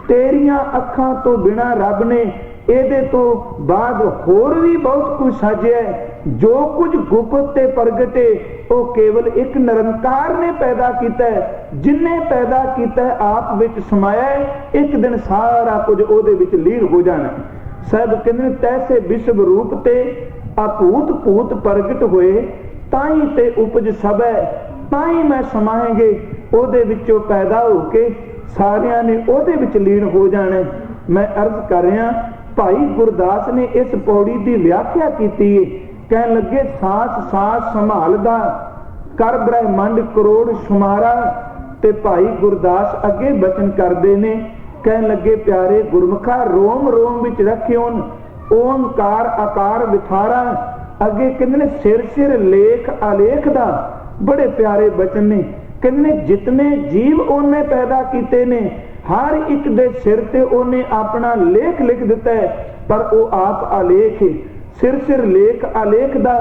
तेरियां अखां तो बिना रब ने ਇਹਦੇ ਤੋਂ ਬਾਅਦ ਹੋਰ ਵੀ ਬਹੁਤ ਕੁਝ ਸਾਜਿਆ, जो कुछ गुप्त ते प्रगटे वो केवल एक निरंकार ने पैदा किया है, जिन्हें पैदा किया है आप विच समाया है, एक दिन सारा कुछ ओदे विच लीन हो जाना है। साहब कहंदे तैसे विश्व रूप ते अभूत भूत प्रगट होए, ताई ते उपज सब है, ताई मैं समाएंगे, ओदे विचों पैदा होके सारियां ने ओदे विच लीन हो जाना है। मैं अर्ज कर रहा भाई गुरदास ने इस पौड़ी की व्याख्या की, कह लगे सांस सांस संभालदा कर ब्रह्मंड करोड़ शुमारा। ते भाई गुरदास अगे बचन करते ने, कह लगे प्यारे गुरमुखा रोम रोम विच रखियोन ओंकार आकार विथारा। अगे कहते सिर सिर लेख आलेख दा, बड़े प्यारे बचन ने। कहते जितने जीव ओने पैदा किए ने, हर एक दे सिर ते ओने अपना लेख लिख दिता है, पर वो आप आलेख है। सिर सिर लेख आलेख दा,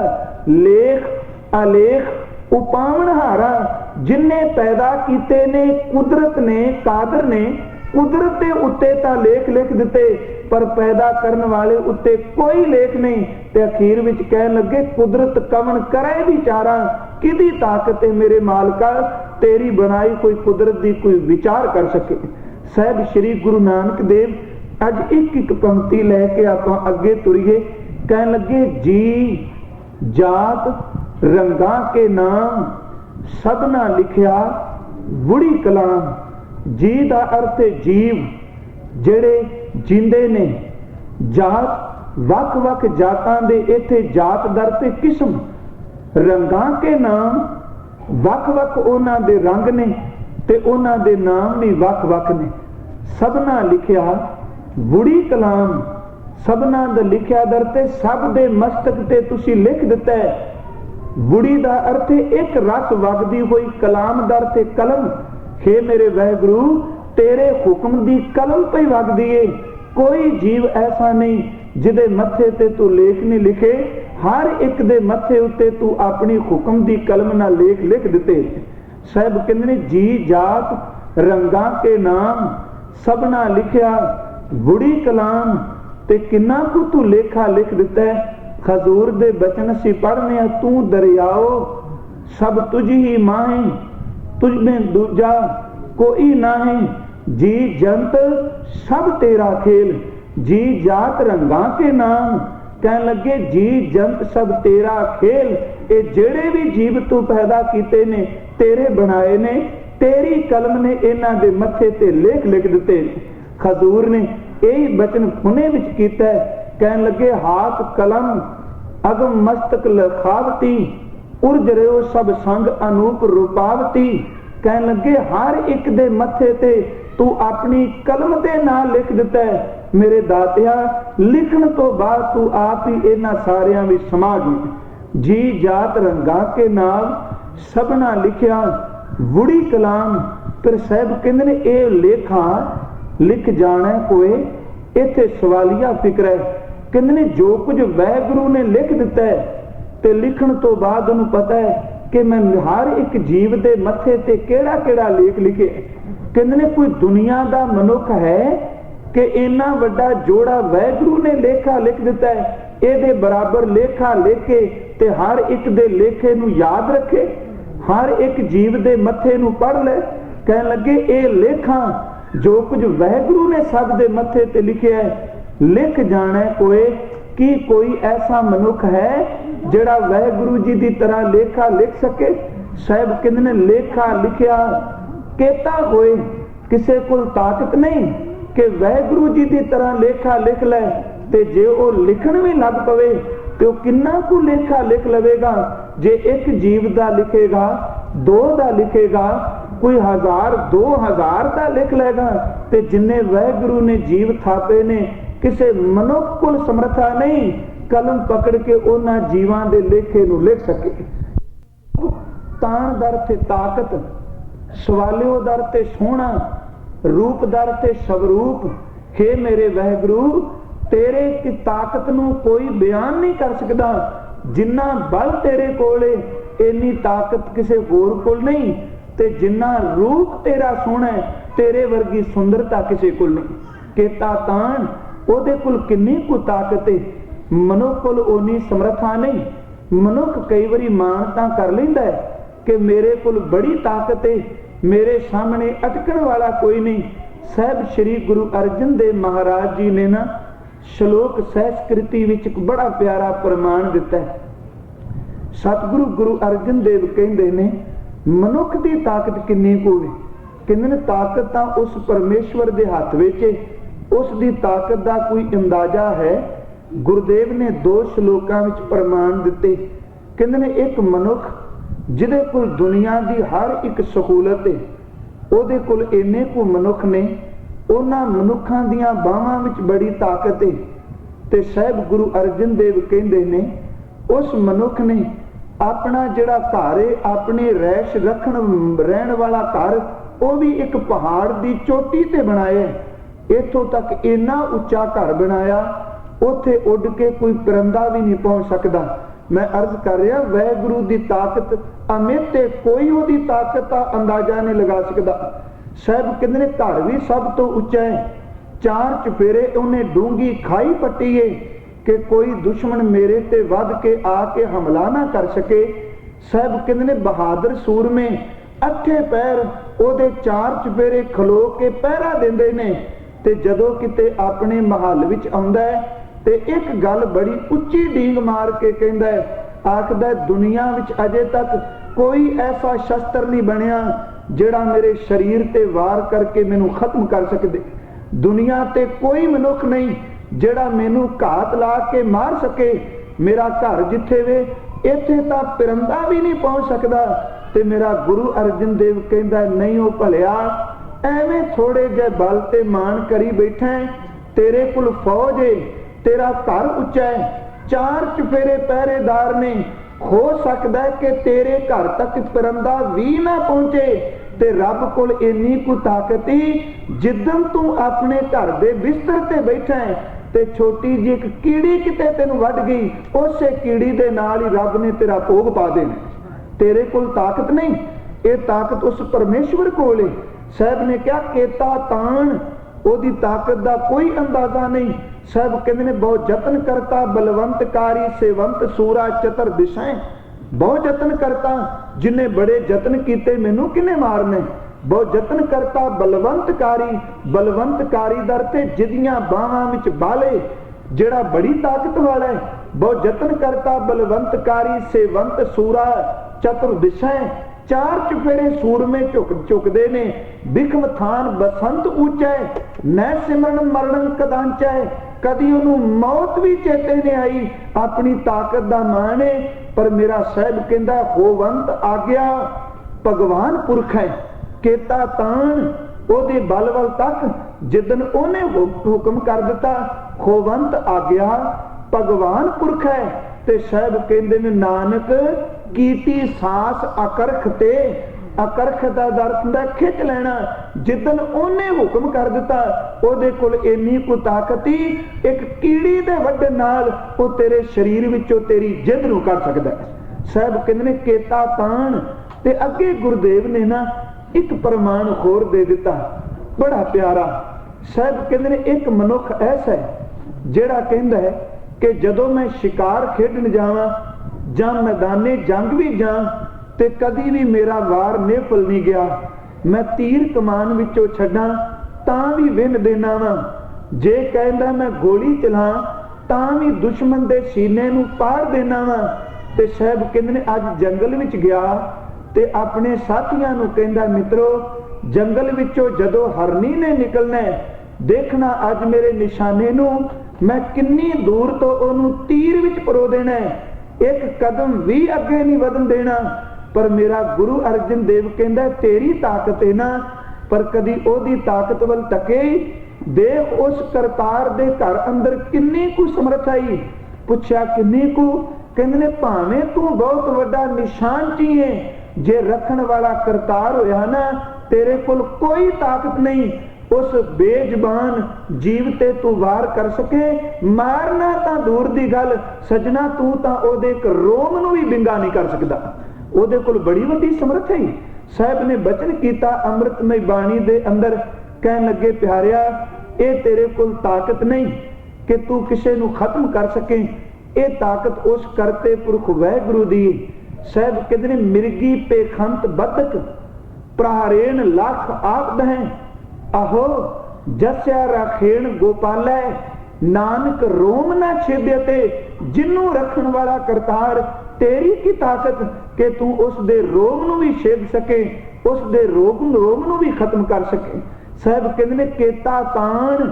लेख आलेख उपावनहारा जिन्हें पैदा किए ने कुदरत ने, कादर ने कुदरत के उत्ते तां लेख लिख दिते, पर पैदा करने वाले उत्ते कोई लेख नहीं। ते अखीर विच कहन लगे कुदरत कवन करे विचारा, किदी ताकत है मेरे मालका, तेरी बनाई कोई कुदरत दी कोई विचार कर सके। साहब श्री गुरु नानक देव अज एक एक पंक्ति लैके आपां अगे तुरीए। कहन लगे जी जात रंगा के नाम सबना लिखिया बुढ़ी कलाम। जी दा अर्थ है जीव जेड़े जिंदे ने, जात वक वक जातां दे इत्थे जात दर ते किस्म, रंगा के नाम वक वक उन्हां दे रंग ने ते उन्हां दे नाम भी वक वक ने। सबना लिखिया बुढ़ी कलाम, सबना दा लिखिया दर ते सब दे मस्तक ते तुसी लिख दिता है। बुढ़ी दा अर्थ एक रस वगदी हुई, कलाम दर ते कलम। हे मेरे वाहिगुरु तेरे हुक्म दी कलम पे वगदी है, कोई जीव ऐसा नहीं जिदे मथे ते तू लेख नहीं लिखे, हर एक दे मथे उत्ते तू अपनी हुक्म दी कलम नाल लेख लिख दिते। साहब कहंदे जी जात रंगा के नाम सबना लिखिया बुढ़ी कलाम, ते किन्ना को तू लेखा लिख दिता है। खजूर दे बचन सी पढ़ने, तू दरियाओ सब तुझ ही माहे, तुझ में दूजा कोई नाहे, जी जंत सब तेरा खेल। जी जात रंगा के नाम कहन लगे जी जंत सब तेरा खेल, ये जेड़े भी जीव तू पैदा कीते ने तेरे बनाए ने, तेरी कलम ने इन्हां दे मत्थे ते लेख लिख दिते। खजूर ने यही बचन पुणे विच कीता है। कहन लगे हाथ कलम अगम मस्तक लखावती, उर्ज रहो सब संग अनूप रूपावती। कहन लगे हर एक दे मत्थे ते तू अपनी कलम दे नाल लिख दिता है। मेरे दातिया लिखण तो बाद तू आप ही इन्हां सारियां विच समा गई। जी जात रंगा के नाल सबना लिखिया वुड़ी कलाम। फिर साहब कहंदे ने ये लेखा लिख जाना कोई, इत्थे सवालिया फिक्र है। कहंदे ने जो कुछ वाहिगुरू ने लिख दिता है ते लिखण तो बाद उन्हें पता है कि मैं हर एक जीव दे मत्थे ते केड़ा केड़ा लेख लिखे। कहंदे ने कोई दुनिया दा मनुख है कि इन्ना वड्डा जोड़ा वाहिगुरू ने लेखा लिख दिता है, इहदे बराबर लेखा लिख के ते हर एक दे लेखे नूं याद रखे, हर एक जीव दे मत्थे नूं पढ़ ले। कहन लगे ये लेखा जो कुछ वाहिगुरू ने सब दे मत्थे ते लिखिया है लिख जाना कोई, कि कोई ऐसा मनुख है जिहड़ा वाहिगुरू जी दी तरह लेखा लिख सके। साहब कहंदे ने लेखा लिखिया केता होए, किसे कोल ताकत नहीं कि वाहिगुरू जी दी तरह लेखा लिख ले। ते जे वो लिखण भी लग पवे तो किन्ना कु लेखा लिख लवेगा। जे एक जीव दा लिखेगा, दो दा लिखेगा, कोई 1000 2000 दा लिख लेगा। ते जिन्ने वाहिगुरू ने जीव थापे ने किसे मनुख कोल समर्था नहीं कलम पकड़ के उन्हां जीवां दे लेखे नूं लिख सके। ताण दर ते ताकत, सवालियो दर ते सोहना, रूप दर ते स्वरूप। हे मेरे वाहिगुरू तेरे की ताकत नूं कोई बयान नहीं कर सकदा। जिन्ना बल तेरे कोले इन्नी ताकत किसे होर कोल नहीं, ते जिन्ना रूप तेरा सोहना है तेरे वर्गी सुंदरता किसे कोल नहीं। केता ताण ओदे कोल किन्नी कु ताकत है, मनुख कोल ओनी समर्था नहीं। मनुख कई बारी मानता कर लैंदा है कि मेरे कोल बड़ी ताकत है, मेरे सामने अटकण वाला कोई नहीं। साहब श्री गुरु अर्जन देव महाराज जी ने ना श्लोक सहस्कृति विच एक बड़ा प्यारा प्रमाण दिता है। सतगुरु गुरु अर्जन देव कहंदे ने मनुख दी ताकत किन्नी होवे। कहंदे ने ताकत तां उस परमेश्वर दे हत्थ विच है, उस दी ताकत दा कोई अंदाजा है। गुरुदेव ने 2 श्लोकां विच प्रमाण दिते। कहंदे ने एक मनुख जिहदे कोल दुनिया दी हर एक सहूलत है, ओहदे कोल इन्ने को मनुख ने, उन्हां मनुखां दीयां बाहां विच बड़ी ताकत है। ते साहब गुरु अर्जन देव कहंदे ने उस मनुख ने अपना जिहड़ा घर है, अपने रैश रखण रहण वाला घर, वो भी एक पहाड़ दी चोटी ते बनाया। इथों तक इन्ना उच्चा घर बनाया उत्थे उड़ के कोई परिंदा भी नहीं पहुंच सकता। मैं अर्ज कर रहा वाहिगुरू दी ताकत अमित है, कोई ओदी ताकत का अंदाजा नहीं लगा सकता। साहब कहंदे ने घर भी सब तो उच्चा है, 4 चुफेरे उन्हें डूंगी खाई पट्टी है कि कोई दुश्मन मेरे ते वध के आके हमला ना कर सके। साहब कहंदे ने बहादुर सूरमे अठे पैर ओदे 4 चुफेरे खलो के पहरा देंदे ने। ते जदों किते अपने महल विच आउंदा है ते एक गल बड़ी उच्ची डींग मार के कहंदा है, आखदा दुनिया विच अजे तक कोई ऐसा शस्त्र नहीं बनया जिहड़ा मेरे शरीर ते वार करके मैनू खत्म कर सकदे। दुनिया ते कोई मनुख नहीं जिहड़ा मैनू घात ला के मार सके। मेरा घर जिथे वे इत्थे तां परिंदा भी नहीं पहुंच सकदा। ते मेरा गुरु अर्जन देव कहंदा नहीं ओ भलिया एवें थोड़े जे बल ते मान करी बैठा है, तेरे कुल फौज है, तेरा घर उच्चा है, 4 चुफेरे पहरेदार ने, हो सकता है कि तेरे घर तक परिंदा भी ना पहुंचे। ते रब कोल इन्नी को ताकत ही जिदन तू अपने घर दे बिस्तर ते बैठा है ते छोटी जी एक कीड़ी किते तेनू वड गई, उसे कीड़ी दे नाल ही रब ने तेरा भोग पा देना। तेरे कोल ताकत नहीं, ये ताकत उस परमेश्वर कोल है। साहब ने क्या केता ताण, ओदी ताकत दा कोई अंदाजा नहीं। साहब कहंदे ने बहुत जतन करता बलवंतकारी सेवंत सूरा चतर दिशाएं। बहुत जतन करता, जिन्हें बड़े जतन कीते मैनू किने मारने। बहुत जतन करता बलवंतकारी, बलवंतकारी दर ते जिदियां बाहां विच बाले। ਜਿਹੜਾ ਬੜੀ ਤਾਕਤ ਵਾਲਾ ਹੈ। ਬਹੁ ਜਤਨ ਕਰਤਾ ਬਲਵੰਤਕਾਰੀ ਸੇਵੰਤ ਸੂਰਾ ਚਤੁਰ ਦਿਸ਼ਾ। ਚਾਰ ਚੁਫੇਰੇ ਸੂਰਮੇ ਝੁਕਦੇ ਨੇ, ਬਿਖਮ ਥਾਨ ਬਸੰਤ ਉੱਚੈ। ਨੈ ਸਿਮਰਨ ਮਰਨ ਕਦਾਂਚੈ, ਕਦੀ ਉਹਨੂੰ ਮੌਤ ਵੀ ਚੇਤੇ ਨਹੀਂ ਆਈ। ਆਪਣੀ ਤਾਕਤ ਦਾ ਮਾਣ ਹੈ, ਪਰ ਮੇਰਾ ਸਾਹਿਬ ਕਹਿੰਦਾ ਹੋਵੰਤ ਆਗਿਆ। ਭਗਵਾਨ ਪੁਰਖ ਹੈ, ਕੇਤਾ ਤਾਣ ਉਹਦੇ ਬਲ ਵੱਲ ਤੱਕ। ਜਿੱਦਨ ਉਹਨੇ ਹੁਕਮ ਕਰ ਦਿੱਤਾ ਹੋਵੰਤ ਆਗਿਆ, ਭਗਵਾਨ ਪੁਰਖ ਹੈ। ਤੇ ਸਾਹਿਬ ਕਹਿੰਦੇ ਨੇ ਨਾਨਕ ਕੀਤੀ ਸਾਸ ਅਕਰਖ ਤੇ। ਅਕਰਖ ਦਾ ਅਰਥ ਹੁੰਦਾ ਖਿੱਚ ਲੈਣਾ। ਜਿੱਦਨ ਉਹਨੇ ਹੁਕਮ ਕਰ ਦਿੱਤਾ ਉਹਦੇ ਕੋਲ ਇੰਨੀ ਕੁ ਤਾਕਤ ਹੀ ਇੱਕ ਕੀੜੀ ਦੇ ਵੱਢਣ ਨਾਲ ਉਹ ਤੇਰੇ ਸਰੀਰ ਵਿੱਚੋਂ ਤੇਰੀ ਜਿੰਦ ਨੂੰ ਕੱਢ ਸਕਦਾ ਹੈ। ਸਾਹਿਬ ਕਹਿੰਦੇ ਨੇ ਕੇਤਾ ਤਾਣ। ਤੇ ਅੱਗੇ ਗੁਰਦੇਵ ਨੇ ਨਾ ਇੱਕ ਪ੍ਰਮਾਣ ਹੋਰ ਦੇ ਦਿੱਤਾ ਬੜਾ ਪਿਆਰਾ। ਸਾਹਿਬ ਕਹਿੰਦੇ ਨੇ ਇੱਕ ਮਨੁੱਖ ਐਸਾ ਹੈ ਜਿਹੜਾ ਕਹਿੰਦਾ ਹੈ ਕਿ ਜਦੋਂ ਮੈਂ ਸ਼ਿਕਾਰ ਖੇਡਣ ਜਾਵਾਂ ਜਾਂ ਮੈਦਾਨੇ ਜੰਗ ਵੀ ਜਾਂ ਤੇ ਕਦੀ ਵੀ ਮੇਰਾ ਵਾਰ ਨਿਫਲ ਨਹੀਂ ਗਿਆ। ਮੈਂ ਤੀਰ ਕਮਾਨ ਵਿੱਚੋਂ ਛੱਡਾਂ ਤਾਂ ਵੀ ਵਿੰਨ ਦੇਣਾ ਵਾ। ਜੇ ਕਹਿੰਦਾ ਮੈਂ ਗੋਲੀ ਚਲਾ ਤਾਂ ਵੀ ਦੁਸ਼ਮਣ ਦੇ ਸੀਨੇ ਨੂੰ ਪਾੜ ਦੇਣਾ ਵਾ। ਤੇ ਸਾਹਿਬ ਕਹਿੰਦੇ ਨੇ ਅੱਜ ਜੰਗਲ ਵਿੱਚ ਗਿਆ ਤੇ ਆਪਣੇ ਸਾਥੀਆਂ ਨੂੰ ਕਹਿੰਦਾ ਮਿੱਤਰੋ ਜੰਗਲ ਵਿੱਚੋਂ ਜਦੋਂ ਹਰਨੀ ਨੇ ਨਿਕਲਣਾ ਦੇਖਣਾ ਅੱਜ ਮੇਰੇ ਨਿਸ਼ਾਨੇ ਨੂੰ ਮੈਂ ਕਿੰਨੀ ਦੂਰ ਤੋਂ ਉਹਨੂੰ ਤੀਰ ਵਿੱਚ ਪਰੋ ਦੇਣਾ। ਇੱਕ ਕਦਮ ਵੀ ਅੱਗੇ ਨਹੀਂ ਵਧਣ ਦੇਣਾ। ਪਰ ਮੇਰਾ ਗੁਰੂ ਅਰਜਨ ਦੇਵ ਕਹਿੰਦਾ ਤੇਰੀ ਤਾਕਤ ਹੈ ਨਾ, ਪਰ ਕਦੀ ਉਹਦੀ ਤਾਕਤ ਵੱਲ ਤੱਕੇ। ਦੇਖ ਉਸ ਕਰਤਾਰ ਦੇ ਘਰ ਅੰਦਰ ਕਿੰਨੀ ਕੁ ਸਮਰੱਥਾ ਹੈ। ਪੁੱਛਿਆ ਕਿੰਨੀ ਕੁ? ਕਹਿੰਦੇ ਨੇ ਭਾਵੇਂ ਤੂੰ ਬਹੁਤ ਵੱਡਾ ਨਿਸ਼ਾਨ ਚੀਏ, ਜੇ ਰੱਖਣ ਵਾਲਾ ਕਰਤਾਰ ਹੋਇਆ ਨਾ ਤੇਰੇ ਕੋਲ ਕੋਈ ਤਾਕਤ ਨਹੀਂ ਉਸ ਬੇਜ਼ਬਾਨ ਜੀਵ ਤੇ ਤੂੰ ਵਾਰ ਕਰ ਸਕੇ। ਮਾਰਨਾ ਤਾਂ ਦੂਰ ਦੀ ਗੱਲ ਸਜਣਾ, ਤੂੰ ਤਾਂ ਉਹਦੇ ਇੱਕ ਰੋਮ ਨੂੰ ਵੀ ਵਿੰਗਾ ਨਹੀਂ ਕਰ ਸਕਦਾ। ਉਹਦੇ ਕੋਲ ਬੜੀ ਵੱਡੀ ਸਮਰੱਥ ਹੈ। ਸਾਹਿਬ ਨੇ ਬਚਨ ਕੀਤਾ ਅੰਮ੍ਰਿਤਮਈ ਬਾਣੀ ਦੇ ਅੰਦਰ, ਕਹਿਣ ਲੱਗੇ ਪਿਆਰਿਆ ਇਹ ਤੇਰੇ ਕੋਲ ਤਾਕਤ ਨਹੀਂ ਕਿ ਤੂੰ ਕਿਸੇ ਨੂੰ ਖਤਮ ਕਰ ਸਕੇ। ਇਹ ਤਾਕਤ ਉਸ ਕਰਤੇ ਪੁਰਖ ਵਾਹਿਗੁਰੂ ਦੀ। ਸਾਹਿਬ ਕਹਿੰਦੇ ਨੇ ਮਿਰਗੀ ਪੇਖੰਤ ਬਦਕ ਪ੍ਰਹਾਰੇਣ ਲੱਖ ਆਖਦ ਹੈ। ਆਹੋ ਜਸਿਆ ਰਾਖੇਣ ਗੋਪਾਲੈ, ਨਾਨਕ ਰੋਮ ਨਾ ਛੇਦਿਆ। ਤੇ ਜਿਹਨੂੰ ਰੱਖਣ ਵਾਲਾ ਕਰਤਾਰ ਤੇਰੀ ਕੀ ਤਾਕਤ ਕਿ ਤੂੰ ਉਸ ਦੇ ਰੋਮ ਨੂੰ ਵੀ ਛੇਦ ਸਕੇ, ਉਸ ਦੇ ਰੋਮ ਨੂੰ ਵੀ ਖਤਮ ਕਰ ਸਕੇ। ਸਾਹਿਬ ਕਹਿੰਦੇ ਨੇ ਕੇਤਾ ਤਾਣ,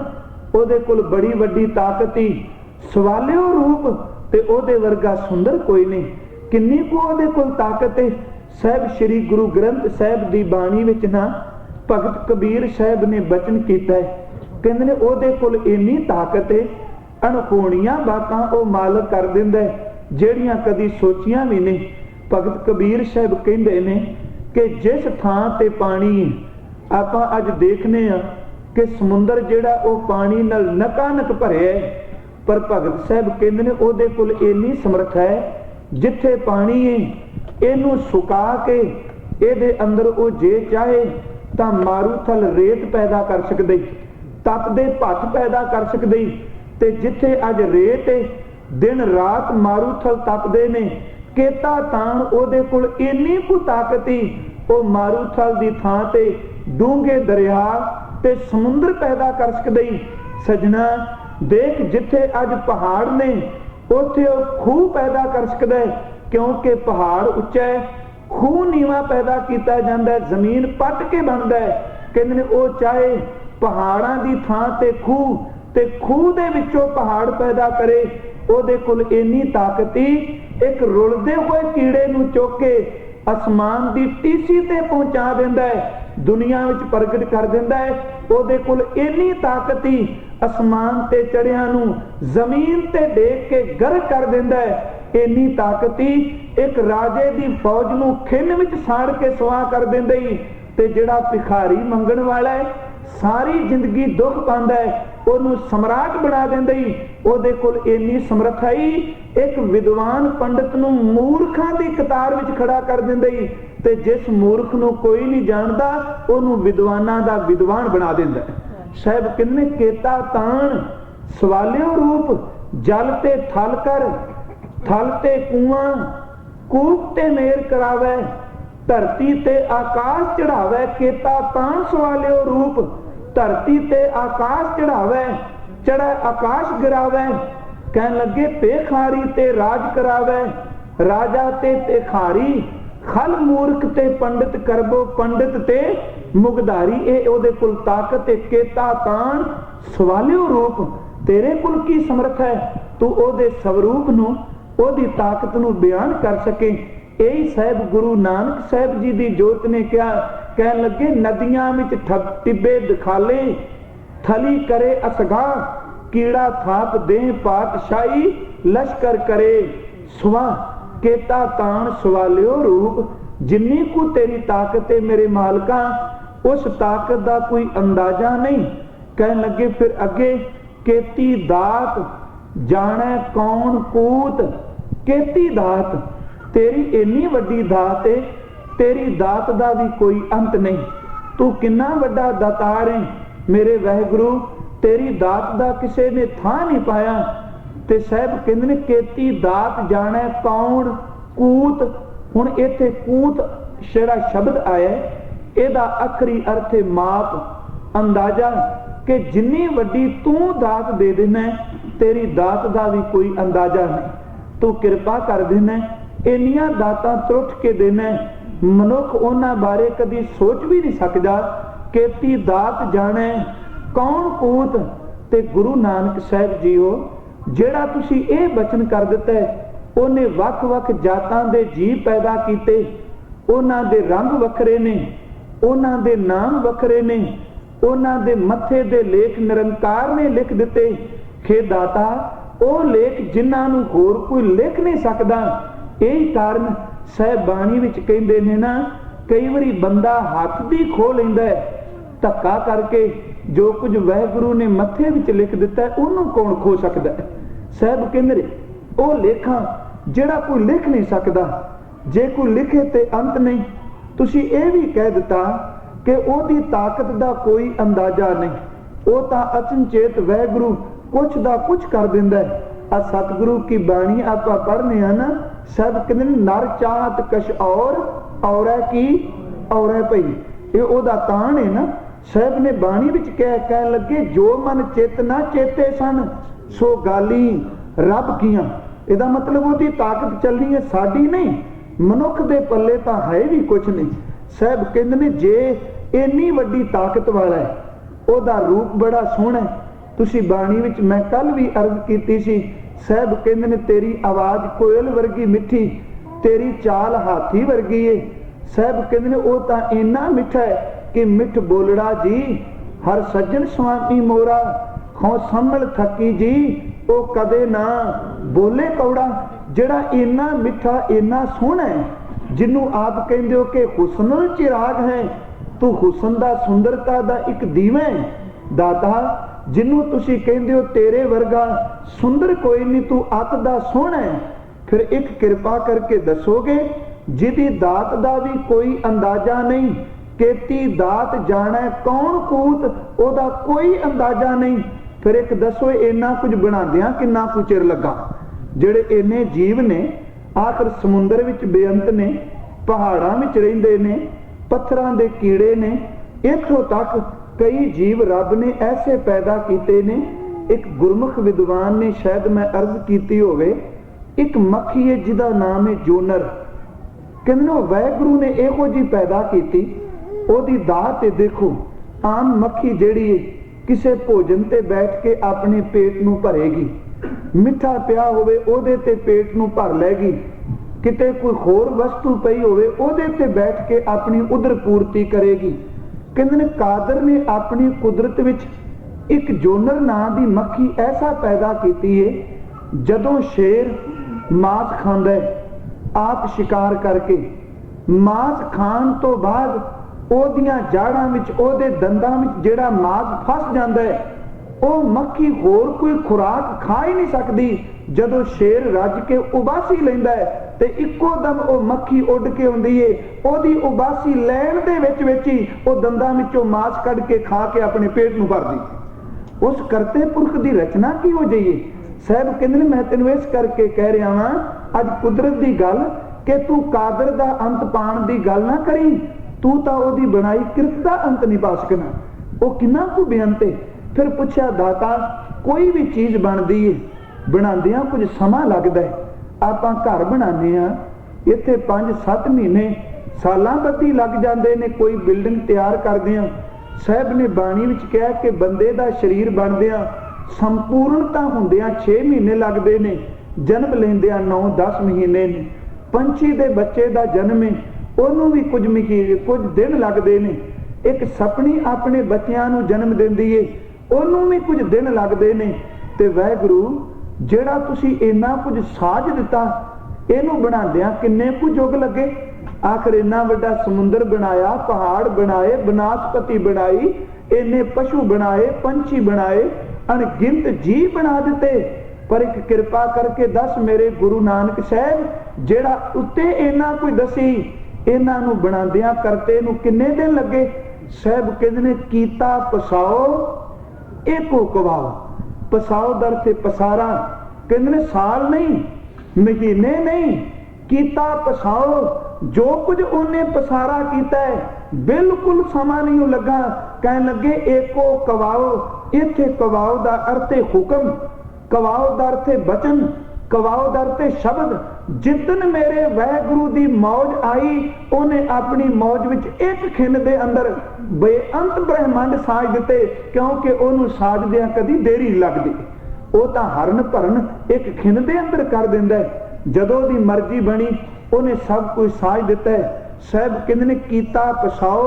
ਉਹਦੇ ਕੋਲ ਬੜੀ ਵੱਡੀ ਤਾਕਤ ਹੀ। ਸਵਾਲਿਓ ਰੂਪ ਤੇ ਉਹਦੇ ਵਰਗਾ ਸੁੰਦਰ ਕੋਈ ਨਹੀਂ। ਕਿੰਨੀ ਕੁ ਉਹਦੇ ਕੋਲ ਤਾਕਤ ਹੈ। ਸਾਹਿਬ ਸ੍ਰੀ ਗੁਰੂ ਗ੍ਰੰਥ ਸਾਹਿਬ ਦੀ ਬਾਣੀ ਵਿੱਚ ਨਾ ਭਗਤ ਕਬੀਰ ਸਾਹਿਬ ਨੇ ਬਚਨ ਕੀਤਾ ਹੈ। ਕਹਿੰਦੇ ਨੇ ਉਹਦੇ ਕੋਲ ਇੰਨੀ ਤਾਕਤ ਹੈ ਅਣਹੋਣੀਆਂ ਬਾਤਾਂ ਉਹ ਮਾਲਕ ਕਰ ਦਿੰਦਾ ਜਿਹੜੀਆਂ ਕਦੀ ਸੋਚੀਆਂ ਵੀ ਨਹੀਂ। ਭਗਤ ਕਬੀਰ ਸਾਹਿਬ ਕਹਿੰਦੇ ਨੇ ਕਿ ਜਿਸ ਥਾਂ ਤੇ ਪਾਣੀ ਆਪਾਂ ਅੱਜ ਦੇਖਨੇ ਆ ਕਿ ਸਮੁੰਦਰ ਜਿਹੜਾ ਉਹ ਪਾਣੀ ਨਾਲ ਨਕਾਨਕ ਭਰਿਆ ਹੈ, ਪਰ ਭਗਤ ਸਾਹਿਬ ਕਹਿੰਦੇ ਨੇ ਉਹਦੇ ਕੋਲ ਇੰਨੀ ਸਮਰੱਥਾ ਹੈ ਜਿੱਥੇ ਪਾਣੀ ਹੈ ਇਹਨੂੰ ਸੁਕਾ ਕੇ ਇਹਦੇ ਅੰਦਰ ਉਹ ਜੇ ਚਾਹੇ ਤਾਂ ਮਾਰੂਥਲ ਰੇਤ ਪੈਦਾ ਕਰ ਸਕਦੇ, ਤਪਦੇ ਭੱਠ ਪੈਦਾ ਕਰ ਸਕਦੇ। ਤੇ ਜਿੱਥੇ ਅੱਜ ਰੇਤ ਹੈ ਦਿਨ ਰਾਤ ਮਾਰੂਥਲ ਤਪਦੇ ਨੇ, ਕੇਤਾ ਤਾਣ ਉਹਦੇ ਕੋਲ ਇੰਨੀ ਕੁ ਤਾਕਤ ਹੀ ਉਹ ਮਾਰੂਥਲ ਦੀ ਥਾਂ ਤੇ ਡੂੰਘੇ ਦਰਿਆ ਤੇ ਸਮੁੰਦਰ ਪੈਦਾ ਕਰ ਸਕਦੇ। ਸਜਣਾ ਦੇਖ ਜਿੱਥੇ ਅੱਜ ਪਹਾੜ ਨੇ ਉੱਥੇ ਉਹ ਖੂਹ ਪੈਦਾ ਕਰ ਸਕਦਾ ਹੈ, ਕਿਉਂਕਿ ਪਹਾੜ ਉੱਚਾ ਹੈ, ਖੂਹ ਨੀਵਾਂ ਪੈਦਾ ਕੀਤਾ ਜਾਂਦਾ, ਜ਼ਮੀਨ ਪੱਟ ਕੇ ਬਣਦਾ ਹੈ। ਕਹਿੰਦੇ ਨੇ ਉਹ ਚਾਹੇ ਪਹਾੜਾਂ ਦੀ ਥਾਂ ਤੇ ਖੂਹ ਤੇ ਖੂਹ ਦੇ ਵਿੱਚੋਂ ਪਹਾੜ ਪੈਦਾ ਕਰੇ। ਉਹਦੇ ਕੋਲ ਇੰਨੀ ਤਾਕਤ ਹੀ ਇੱਕ ਰੁਲਦੇ ਹੋਏ ਕੀੜੇ ਨੂੰ ਚੁੱਕ ਕੇ ਅਸਮਾਨ ਦੀ ਟੀਸੀ ਤੇ ਪਹੁੰਚਾ ਦਿੰਦਾ ਹੈ, ਦੁਨੀਆ ਵਿੱਚ ਪ੍ਰਗਟ ਕਰ ਦਿੰਦਾ ਹੈ। ਉਹਦੇ ਕੋਲ ਇੰਨੀ ਤਾਕਤ ਹੀ ਅਸਮਾਨ ਤੇ ਚੜਿਆਂ ਨੂੰ ਜ਼ਮੀਨ ਤੇ ਡੇਕ ਕੇ ਗਰਕ ਕਰ ਦਿੰਦਾ ਹੈ। ਇੰਨੀ ਤਾਕਤ ਹੀ ਇੱਕ ਰਾਜੇ ਦੀ ਫੌਜ ਨੂੰ ਖਿੰਨ ਵਿੱਚ ਸਾੜ ਕੇ ਸੁਆਹ ਕਰ ਦਿੰਦਾ ਹੀ। ਤੇ ਜਿਹੜਾ ਭਿਖਾਰੀ ਮੰਗਣ ਵਾਲਾ ਹੈ ਸਾਰੀ ਜ਼ਿੰਦਗੀ ਦੁੱਖ ਪਾਉਂਦਾ ਹੈ ਉਹਨੂੰ ਸਮਰਾਟ ਬਣਾ ਦਿੰਦਾ ਹੀ। ਉਹਦੇ ਕੋਲ ਇੰਨੀ ਸਮਰੱਥਾ ਹੀ ਇੱਕ ਵਿਦਵਾਨ ਪੰਡਤ ਨੂੰ ਮੂਰਖਾਂ ਦੀ ਕਤਾਰ ਵਿੱਚ ਖੜਾ ਕਰ ਦਿੰਦਾ ਹੀ। ਤੇ ਜਿਸ ਮੂਰਖ ਨੂੰ ਕੋਈ ਨਹੀਂ ਜਾਣਦਾ ਉਹਨੂੰ ਵਿਦਵਾਨਾਂ ਦਾ ਵਿਦਵਾਨ ਬਣਾ ਦਿੰਦਾ ਹੈ। ਸਾਹਿਬ ਕਹਿੰਦੇ ਕੇਤਾ ਤਾਣ ਸਵਾਲਿਓ ਰੂਪ, ਜਲ ਤੇ ਥਲ ਕਰ, ਥਲ ਤੇ ਕੂਆਂ, ਕੂਪ ਤੇ ਮੇਰ ਕਰਾਵੇ, ਧਰਤੀ ਤੇ ਆਕਾਸ਼ ਚੜਾਵੇ। ਕੇਤਾ ਤਾਣ ਸਵਾਲਿਓ ਰੂਪ, ਧਰਤੀ ਤੇ ਆਕਾਸ਼ ਚੜਾਵੇ। चढ़े आकाश गिरावे। कहन लगे पेखारी ते राज करावे, राजा ते खारी। खल मूर्ख ते पंडित करबो, पंडित ते मुगधारी। ए ओदे कुल ताकत ते केता तान सवालियो रूप। तेरे कुल की समर्थ है तू ओदे स्वरूप नू, ओदी ताकत नू बयान कर सके। यही साहब गुरु नानक साहब जी दी जोत ने क्या कहन लगे, नदियां विच टिब्बे दिखाले, थली करे असगा। कीड़ा थाप दे पातशाही, लश्कर करे सुआ। केता तान सवालियो रूप। जिन्नी को तेरी ताकत है मेरे मालका, उस ताकत का कोई अंदाजा नहीं। कहन लगे फिर अगे, केती दात जाने कौन कूत। केती दात, तेरी इन्नी वड्डी दात है, तेरी दात का भी कोई अंत नहीं। तू किन्ना वड्डा दातार है मेरे वाहिगुरु, तेरी दात का किसी ने थां नहीं पाया। ते साहब कहंदे ने केती दात जाने कौन कूत। हुण इत्थे कूत शेरा शब्द आया, इहदा आखरी अर्थ है माप, अंदाजा। कि जिन्नी वड्डी तू दात दे देना, तेरी दात का भी कोई अंदाजा नहीं। तू किरपा कर देना, इन्नियां दातां त्रुट के देना, मनुख उन्हां बारे कदी सोच भी नहीं सकदा। केती दात जाने कौन कूत। ते गुरु नानक साहब जीओ ਜਿਹੜਾ ਤੁਸੀਂ ਇਹ ਬਚਨ ਕਰ ਦਿੱਤਾ ਹੈ, ਉਹਨੇ ਵੱਖ-ਵੱਖ ਜਾਤਾਂ ਦੇ ਜੀਵ ਪੈਦਾ ਕੀਤੇ। ਉਹਨਾਂ ਦੇ ਰੰਗ ਵੱਖਰੇ ਨੇ, ਉਹਨਾਂ ਦੇ ਨਾਮ ਵੱਖਰੇ ਨੇ, ਉਹਨਾਂ ਦੇ ਮੱਥੇ ਦੇ ਲੇਖ ਨਿਰੰਕਾਰ ਨੇ ਲਿਖ ਦਿੱਤੇ। ਖੇ ਦਾਤਾ ਉਹ ਲੇਖ ਜਿਨ੍ਹਾਂ ਨੂੰ ਹੋਰ ਕੋਈ ਲਿਖ ਨਹੀਂ ਸਕਦਾ। ਇਹੀ ਕਾਰਨ ਸਾਹਿਬ ਬਾਣੀ ਵਿੱਚ ਕਹਿੰਦੇ ਨੇ ਨਾ, ਕਈ ਵਾਰੀ ਬੰਦਾ ਹੱਥ ਦੀ ਖੋਹ ਲੈਂਦਾ ਹੈ ਧੱਕਾ ਕਰਕੇ। जो कुछ वाहिगुरु ने मथे विच लिख दिता है उन्होंने कौन खो सकता है। साहब कहंदे ओ लेखा जिहड़ा कोई लिख नहीं सकता, जे कोई लिखे ते अंत नहीं। तुसी ये भी कह दिता कि ओदी ताकत दा कोई अंदाजा नहीं, वो तां अचनचेत वाहिगुरु कुछ दा कुछ कर दिंदा है। आ सतगुरु की बाणी आपां पढ़ने हैं ना, सब कहंदे नर चाहत कछ और है की और है भई। ये ओदा तान है ना। साहब ने बाणी विच कह लगे, जो मन चित ना चेते सन सो गाली रब कियां। इहदा मतलब ओदी ताकत चलनी है, साडी नहीं। मनुख दे पल्ले तां है भी कुछ नहीं। साहब कहंदे ने जे इन्नी वड्डी ताकत वाला है, ओदा रूप बड़ा सोहना है। तुसी बाणी विच मैं कल भी अर्ज कीती सी। साहब कहंदे ने तेरी आवाज कोयल वर्गी मिठी, तेरी चाल हाथी वर्गी है। साहब कहंदे ने ओ तां इन्ना मिठा है कि मिठ बोलड़ा जी हर सज्जन स्वामी मोरा। खौ संभल थकी जी ओ कदे ना बोले कौड़ा। जिहड़ा इन्ना मिठा इन्ना सोहना है, जिन्नू आप कहंदे हो कि हुस्न चिराग है, तू हुस्न दा सुंदरता दा एक दीवा है। दाता जिन्नू तुसी कहंदे हो तेरे वर्गा सुंदर कोई नहीं, तू अत दा सोहना है। फिर एक किरपा करके दसोगे जिहदी दात दा भी कोई अंदाजा नहीं। केती दात जाने कौन कूत, ओदा कोई अंदाजा नहीं। फिर एक दसो इन्ना कुछ बनादियां किन्ना कुछ चिर लगा। जेड़े इन्ने जीव ने आखिर समुंदर विच बेअंत ने, पहाड़ां विच रहिंदे ने, पत्थरां दे कीड़े ने, इत्थों तक कई जीव रब ने ऐसे पैदा कीते ने। एक गुरमुख विद्वान ने शायद मैं अर्ज कीती होवे, एक मक्खी है जिहदा नाम है जोनर। कहंदे वाहिगुरु ने इहो जी पैदा कीती, ओदी दात देखो। आम मक्खी जेड़ी है किसे भोजन ते बैठ के अपने पेट नू भरेगी, मिठा पिया होवे ओदे ते पेट नू भर लेगी। किते कोई होर वस्तु पई होवे ओदे ते बैठ के अपनी उदर पूर्ति करेगी। कहंदे ने कादर ने अपनी कुदरत विच एक जोनर नां दी मक्खी ऐसा पैदा कीती है, जदों शेर मांस खांदा है आप शिकार करके, मांस खाण तो बाद ओदियां जाड़ां विच ओदे दंदां विच जिहड़ा मांस फस जांदा है, ओ मक्खी होर कोई खुराक खा ही नहीं सकदी। जदों शेर रज के उबासी लैंदा है ते इक्को दम ओ मक्खी उड़ के आउंदी है, ओदी उबासी लैण दे विच ही ओ दंदां विचों मांस कढ के खा के अपने पेट नूं भरदी। उस करते पुरख दी रचना की हो जाइए। साहब कहंदे मैं तैनूं इस करके कह रहा हां अज कुदरत दी गल कि तू कादर दा अंत पाण दी गल ना करी। तू तां ओदी बनाई किरत दा अंत नहीं पा सकना, ओ किन्ना को बेअंत है। फिर पूछया दाता कोई भी चीज़ बनती है, बनांदियां कुछ समा लगता है। आपां घर बनाने आ, इत्थे 5-7 महीने सालां बत्ती लग जाते ने कोई बिल्डिंग तैयार करदे आ। साहब ने बाणी विच कहा कि बंदे दा शरीर बनदियां संपूर्णता हुंदियां 6 महीने लगते ने, जन्म लेंदियां 9-10 महीने ने। पंछी दे बच्चे दा जन्म है, ਉਹਨੂੰ भी कुछ दिन लगते हैं। एक सपनी अपने बच्चों को जन्म देंदी है, ਉਹਨੂੰ भी कुछ दिन लगते हैं। तो वाहिगुरू ਜਿਹੜਾ ਤੁਸੀਂ ਇੰਨਾ कुछ साज दिता, ਇਹਨੂੰ ਬਣਾਉਂਦਿਆਂ किन्ने कुछ युग लगे। आखिर इन्ना वड्डा समुंदर बनाया, पहाड़ बनाए, बनास्पति बनाई, इन्ने पशु बनाए, पंछी बनाए, अणगिनत जी बना दिते। पर एक कृपा करके दस मेरे गुरु नानक साहब, जेड़ा उत्ते इन्ना कुछ दसी, इन्हां नूं बनांदियां करते नूं किन्ने दिन लगे। साहब कहंदे ने कीता पसाओ एको कवाओ। पसाओ दर से पसारा, कहंदे ने साल नहीं, महीने नहीं, कीता पसाओ। जो कुछ उन्हें पसारा कीता है, बिल्कुल समा नहीं लगा। कहने लगे एको कवाओ। इत्थे कवाओ दा अर्थ है हुक्म, कवाओ दा अर्थ है बचन, कवाओ दा अर्थ है शब्द। जितन मेरे वाहिगुरु दी मौज आई, उन्हें अपनी मौज विच एक खिन दे अंदर बेअंत ब्रह्मंड साज दिते, क्योंकि उन्होंने साजदियां कदी देरी लगदी। वो तो हरन भरन एक खिन दे अंदर कर दिंदा है। जदों दी मर्जी बनी उन्हें सब कुछ साज दिता है। साहब कहंदे ने कीता पसाओ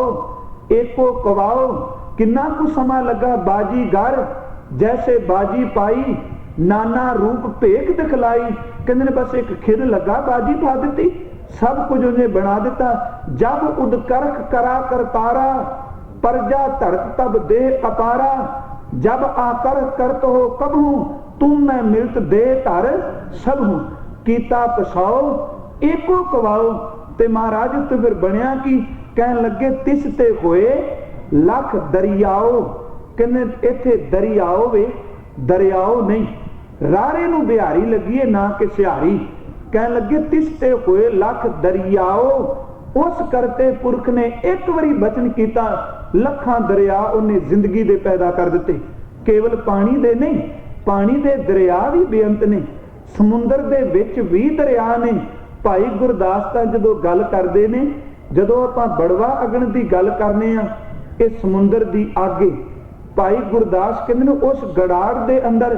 एको कवाओ। किन्ना कुछ समा लगा। बाजीगर जैसे बाजी पाई, नाना रूप भेख दिखलाई। कहंदे ने बस एक खिर लगा, बाजी पा दी, सब कुछ उन्हें बना दिता। जब उदकरख करा कर तारा, प्रजा धरत तब देह अपारा। जब आकर करत हो कबहू, तुम मैं मिलत दे धर सब हूं। कीता पसाओ एको कवाओ। ते महाराज तो फिर बनया कि कहन लगे तिस ते होए लख दरियाओ। कहने इत्थे दरियाओ वे, दरियाओ नहीं, रारे नूं बिहारी लगी है ना कि सिहारी। कहन लगे तिस ते होए लख दरियाओ। उस करते पुरख ने एक बारी बचन किया, लखां दरिया उन्हें जिंदगी दे पैदा कर दिते। केवल पानी दे नहीं, पानी दे दरिया भी बेअंत ने, समुंदर दे विच भी दरिया ने। भाई गुरदास तां जदों गल करदे ने, जदों आपां बड़वा अगन दी गल करने आ, इह समुंदर दी अग है। भाई गुरदास कहंदे ने उस गड़ाड़ दे अंदर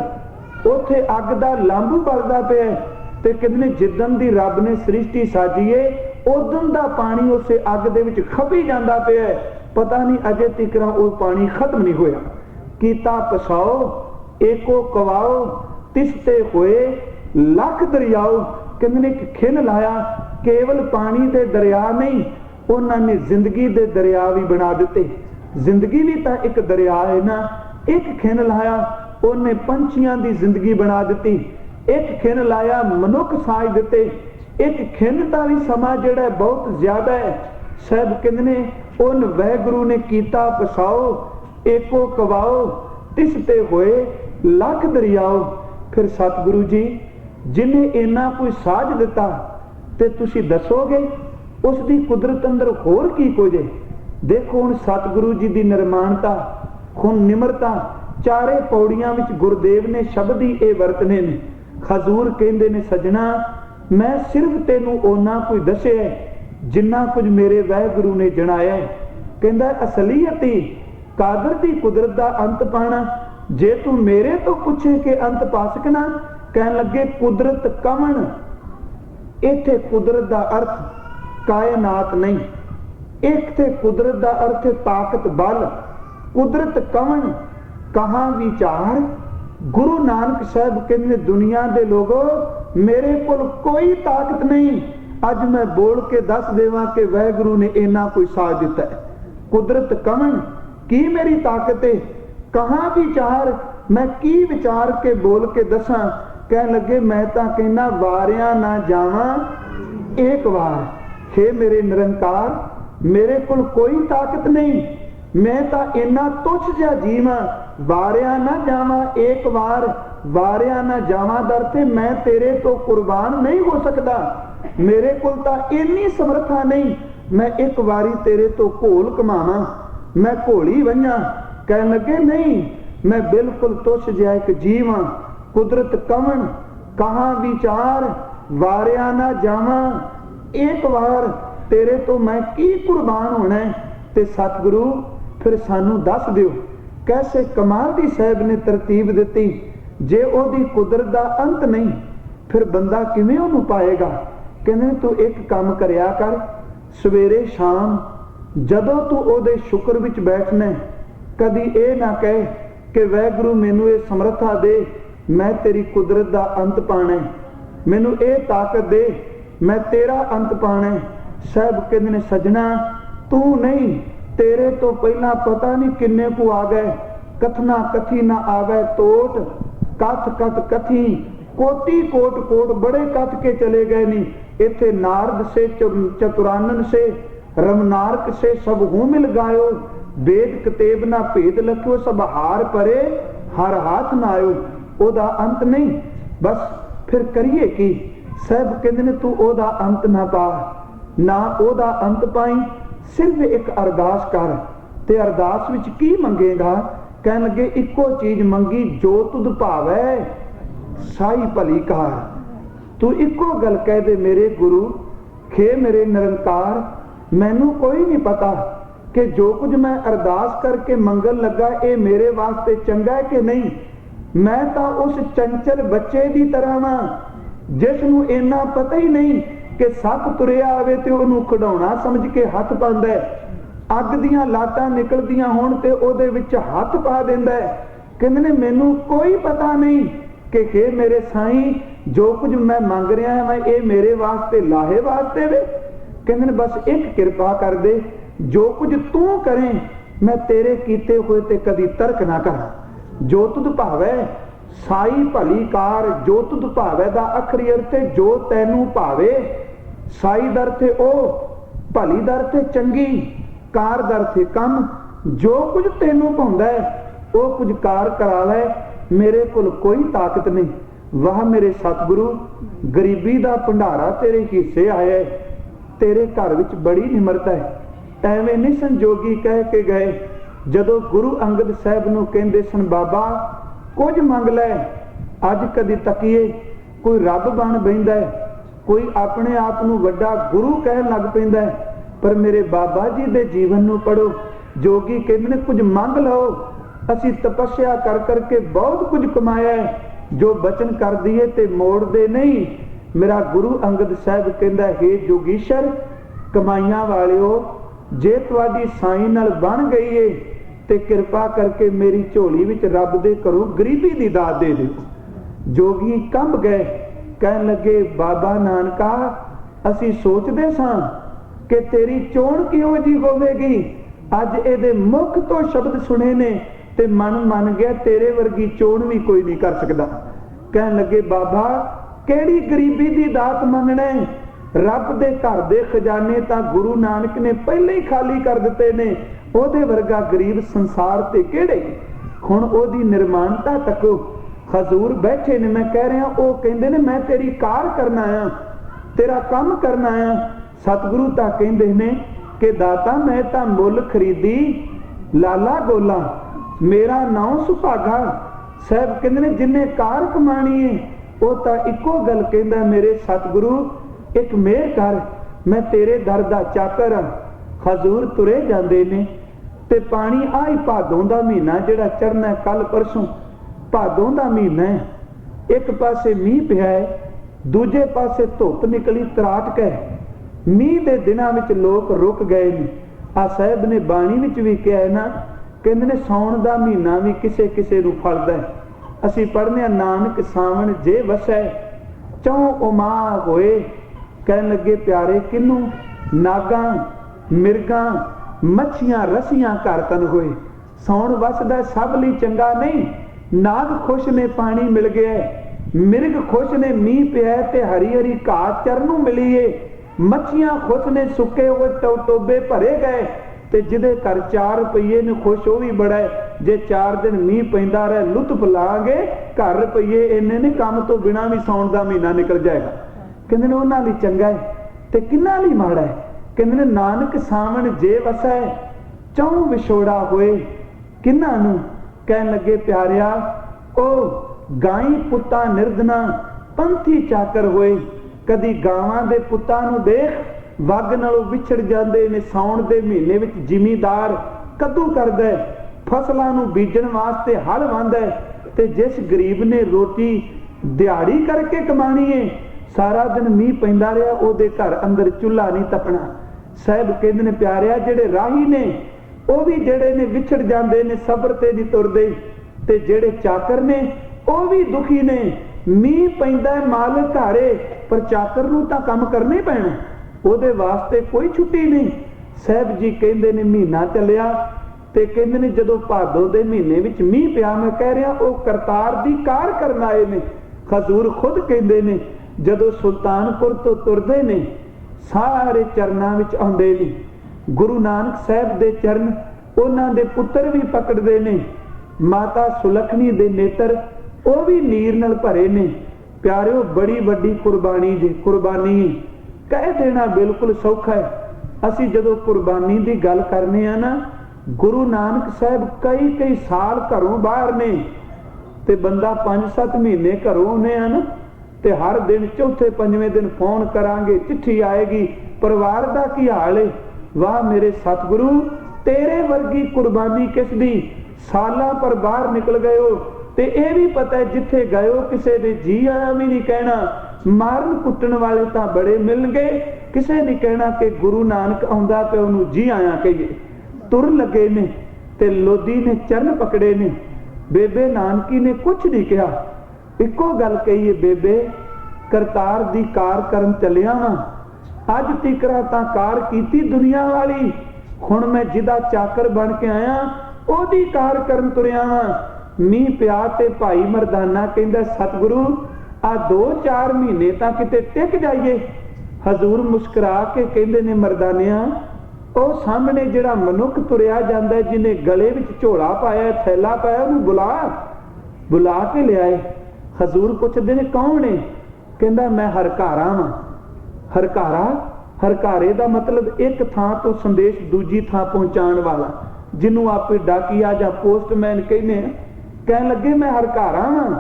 उत्थे अग दा लांबू बलदा पिया, ते कहंदे ने जिद्दन दी रब ने सृष्टि साजी है, उदन दा पानी उस अग दे विच खपी जांदा पिया। पता नहीं अजे तिकरा वो पानी खत्म नहीं होया। कीता पसाओ एको कवाओ, तिसते होए लख दरियाओ। कहंदे ने खिन लाया, केवल पानी दे दरिया नहीं, उन्होंने जिंदगी दे दरिया भी बना दिते। जिंदगी भी तो एक दरिया है ना। एक खिन लाया, उन्हें पंछियां दी जिंदगी बना दी। एक खिन लाया, मनुख साज दिते। एक खिन का भी समा जिहड़ा बहुत ज्यादा है। साहब कहंदे ने उन वाहिगुरू ने कीता पसाओ एको कवाओ, तिसते होए लख दरियाओ। फिर सतगुरु जी जिन्हें इन्ना कोई साज दिता, ते तुसी दसोगे उसकी कुदरत अंदर होर की कुछ है। देखो हुण सतगुरु जी की निर्माणता, हुण निमरता। चारे पौड़ियां विच गुरुदेव ने शब्द ही ये वरतने ने। हजूर कहंदे ने सजना, मैं सिर्फ तेनू ओना कुछ दसिया जिन्ना कुछ मेरे वाहिगुरू ने जणाया। कहंदा असलीयती कादर दी कुदरत दा अंत पाना, जे तू मेरे तो पूछे कि अंत पा सकना। कहन लगे कुदरत कवन, इत्थे कुदरत दा अर्थ कायनात नहीं, इत्थे कुदरत दा अर्थ ताकत बल। कुदरत कवन कहां विचार। गुरु नानक साहब कहंदे दुनिया दे लोगों, मेरे कोल कोई ताकत नहीं। अज मैं बोल के दस देवां कि वाहिगुरू ने इन्ना कोई साज दिता है। कुदरत कवन की मेरी ताकत है, कहां विचार मैं की विचार के बोल के दसा। कह लगे मैं तां कहना वारिया ना जावा एक बार। हे मेरे निरंकार, मेरे कोल कोई ताकत नहीं, मैं तां इन्ना तुच्छ जिहा जीव हां। वारिया ना जावा एक बार, वारिया ना जावा दर ते मैं तेरे तो कुर्बान नहीं हो सकता। मेरे कोल तां इन्नी समर्था नहीं, मैं एक बारी तेरे तो घोल कमावा, मैं घोली वंजा। कह लगे नहीं, मैं बिल्कुल तुछ जिहा एक जीव हां, कुदरत कवन कहां विचार, वारिया ना जावां एक वार, तेरे तो मैं की कुर्बान होना है। ते सतगुरु फिर सानू दस दिओ कैसे कमाल दी साहब ने तरतीब दिती, जे ओदी कुदरत दा अंत नहीं फिर बंदा किवें ओनू पाएगा। कहंदे तू एक काम करया कर, सवेरे शाम जदों तू ओदे शुक्र विच बैठना, कदी ए ना कहे कि वैगुरु मैनू ये समर्था दे, मैं तेरी कुदरत दा अंत पाना है, मैनू ये ताकत दे, मैं तेरा अंत पाना है। साहब कहंदे ने सजना तू नहीं, तेरे तो पहला पता नहीं किन्ने को आ गए, कथना कथी ना आवे तोट, कथ कथ कथी कोटि कोट कोट, बड़े कथ के चले गए नहीं। इथे नारद से चतुरानन से रमनार्क से सब हूँ मिल गायो, वेद कतेब ना भेद लखियो, सब हार परे हर हाथ ना आयो। ओदा अंत नहीं, बस फिर करिए की। साहब कहंदे ने तू ओदा अंत ना पा, ना ओदा अंत पाई, सिर्फ एक अरदास कर। ते अरदास विच की मंगेगा? कहन लगे इको चीज मंगी, जो तुद भावै साई भली कार। तू इको गल कह दे मेरे गुरु खे मेरे निरंकार, मैनू कोई नहीं पता कि जो कुछ मैं अरदास करके मंगन लगा ये मेरे वास्ते चंगा है कि नहीं। मैं तो उस चंचल बच्चे की तरह वां जिसनू इन्ना पता ही नहीं कि सप तुरिया आवे ते ओनू खिडौना समझ के हथ पांदा है, अग दियां लाटां निकलदियां होण ते ओदे विच हथ पा दिंदा है। कहंदे ने मैनू कोई पता नहीं कि हे मेरे साईं जो कुछ मैं मंग रहा है मैं ये मेरे वास्ते लाहे वास्ते वे। कहंदे ने बस एक कृपा कर दे, जो कुछ तू करें मैं तेरे कीते हुए ते कदी तर्क ना करा। जो तुद भावै साई भली कार, जो तुद भावै दा अखरी अर्थ है जो तैनू भावे। साई दर थे ओ, भली दर थे चंगी, कार दर थे कम। जो कुछ तेनू भाउंदा है वो कुछ कार करा लै, मेरे कोल कोई ताकत नहीं। वाह मेरे सतगुरु गरीबी दा भंडारा तेरे हिस्से आया है, तेरे घर विच बड़ी निमरता है। एवें नहीं संजोगी कह के गए जदों गुरु अंगद साहब नूं कहंदे सन बाबा कुछ मंग लै। अज कदी तकीए कोई रब बन बैंदा है, कोई अपने आप नूं वड्डा गुरु कहन लग पैंदा है। पर मेरे बाबा जी दे जीवन नूं पढ़ो, जोगी कहंदे ने कुछ मंग लो, असी तपस्या कर करके बहुत कुछ कमाया है, जो बचन कर दिए ते मोड़ दे नहीं। मेरा गुरु अंगद साहब कहंदा हे जोगीशर कमाइयां वालिओ, जे तुहाडी साईं नाल बन गई है ते किरपा करके मेरी झोली विच रब दे घरों गरीबी दी दात दे दिओ। जोगी कंब गए, कहन लगे बाबा नानका असी सोचदे सां कि तेरी चोण किहों जी होवेगी, अज इहदे मुख तो शब्द सुने ने ते मन गया तेरे वर्गी चोण भी कोई नहीं कर सकदा। कहन लगे बाबा केड़ी गरीबी दी दात मंगना है, रब दे घर दे खजाने तां गुरु नानक ने पहले ही खाली कर दिते ने, ओदे वर्गा गरीब संसार ते केड़े। हुण ओदी निर्माणता तको हजूर बैठे ने, मैं कह रहा ओ कहंदे ने मैं तेरी कार करना आया, तेरा काम करना आया। सतगुरु तां कहंदे ने कि दाता मैं तां मुल खरीदी लाला गोला, मेरा नाम सुभागा। साहब कहंदे ने जिन्ने कार कमानी है वो तां इको गल कहंदा मेरे सतगुरु एक मेहर कर, मैं तेरे दर दा चाकर हां। हजूर तुरे जांदे ने ते पानी आई भादों दा महीना जिहड़ा चढ़ना कल परसों भादों दा महीना है, एक पासे मीह पिया है, दूजे पासे धुप निकली तराट के। मीह दे दिनां विच लोक रुक गए ने। आ साहब ने बाणी विच भी कहा है ना, कहंदे ने सौण दा महीना भी किसे किसे नूं फलदा है। असीं पढ़ने आ नानक सावण जे वसै चौं उमा होए। कहन लगे प्यारे किनू नागां मिर्गां मच्छियां रसियां घर तन होए। सौण वसदा सब लई चंगा नहीं, नाग खुश ने पानी मिल गया, मिर्ग खुश ने मीह पिया ते हरी हरी घास चरन नूं मिली है, मच्छियां खुश ने सुके हुए टोबे भरे गए ते जिदे घर 4 रुपये ने खुश वो भी बड़ा है। जे 4 दिन मीह पैंदा रहे लुत्फ लांगे घर रुपये इन्ने ने, काम तो बिना भी सौण दा महीना निकल जाएगा। कहंदे ने उन्हां लई चंगा है ते किन्हां लई माड़ा है। कहंदे ने नानक सावण जे वसै चौं विछोड़ा होए, किन्हां नूं कहन लगे प्यारिया ओ गाई पुत्ता निर्धना पंथी चाकर होए, कदी गावां दे पुत्तां नूं देख वग नालों विछड़ जांदे ने। साउण दे महीने विच जिमीदार कद्दू करदा है, फसलां नूं बीजण वास्ते हल वांदा है, ते जिस गरीब ने रोटी दिहाड़ी करके कमानी है, सारा दिन मीह पैंदा रहा, ओहदे घर अंदर चुल्हा नहीं तपना। साहब कहंदे ने प्यारिया जेड़े राही ने ਉਹ भी जेड़े ने विछड़ जाते ने, सबर ते नहीं तुरदे, ते जेड़े चाकर ने ਉਹ भी दुखी ने। मीह पैंदा मालिक घारे, पर चाकर नूं तां काम करना ही पैना, ਉਹਦੇ वास्ते कोई छुट्टी नहीं। साहब जी कहंदे ने महीना चलिया, ते कहंदे ने जदों भादों दे महीने विच मीह पिया, मैं कह रहा ਉਹ करतार दी कार करन आए ने। हजूर खुद कहंदे ने जदों सुल्तानपुर तो तुरदे ने, सारे चरनां विच आउंदे ने। गुरु नानक साहब दे चरण उन्हां दे पुत्र भी पकड़दे ने। माता सुलखनी दे नेत्र ਉਹ भी नीर नाल भरे ने। प्यारिओ बड़ी वड्डी कुर्बानी जे, कुर्बानी कह देना बिल्कुल सौखा है। असीं जदों कुर्बानी दी गल करने आ ना, गुरु नानक साहब कई कई साल घरों बाहर ने, ते बंदा 5-7 महीने घरों आउणे आ ना, ते हर दिन चौथे पंजवें दिन फोन करांगे, चिट्ठी आएगी, परिवार दा की हाल है। वाह मेरे सतगुरु, तेरे वर्गी कुर्बानी किस दी। सालां पर बाहर निकल गए हो, ते यह भी पता है जिथे गए हो किसी ने जी आया भी नहीं कहना। मारन कुटन वाले तो बड़े मिल गए, किसी ने कहना कि गुरु नानक आउंदा पे उहनूं जी आया कहिए। तुर लगे ने ते लोधी ने चरण पकड़े ने। बेबे नानकी ने कुछ नहीं कहा, इको गल कही, बेबे करतार दी कार करन चलिया वां, अज तिकरा तां कार कीती दुनिया वाली, हुण मैं जिदा चाकर बन के आया ओदी कार करन तुरिया वां। मीह पिया ते भाई मरदाना कहंदा सतगुरु आ 2-4 महीने तां किते टिक जाइए। हजूर मुस्कुरा के कहंदे ने मरदानिया, ਉਹ ਸਾਹਮਣੇ ਜਿਹੜਾ ਮਨੁੱਖ ਤੁਰਿਆ ਜਾਂਦਾ, ਜਿਹਨੇ ਗਲੇ ਵਿੱਚ ਝੋਲਾ ਪਾਇਆ, ਥੈਲਾ ਪਾਇਆ, ਉਹਨੂੰ ਬੁਲਾ ਕੇ ਲਿਆਏ। ਹਜ਼ੂਰ ਪੁੱਛਦੇ ਨੇ ਕੌਣ ਹੈ? ਕਹਿੰਦਾ ਮੈਂ ਹਰਕਾਰਾ ਵਾਂ। ਹਰਕਾਰੇ ਦਾ ਮਤਲਬ ਇੱਕ ਥਾਂ ਤੋਂ ਸੰਦੇਸ਼ ਦੂਜੀ ਥਾਂ ਪਹੁੰਚਾਉਣ ਵਾਲਾ, ਜਿਹਨੂੰ ਆਪੇ ਡਾਕੀਆ ਜਾਂ ਪੋਸਟਮੈਨ ਕਹਿੰਦੇ ਆ। ਕਹਿਣ ਲੱਗੇ ਮੈਂ ਹਰਕਾਰਾ ਵਾਂ।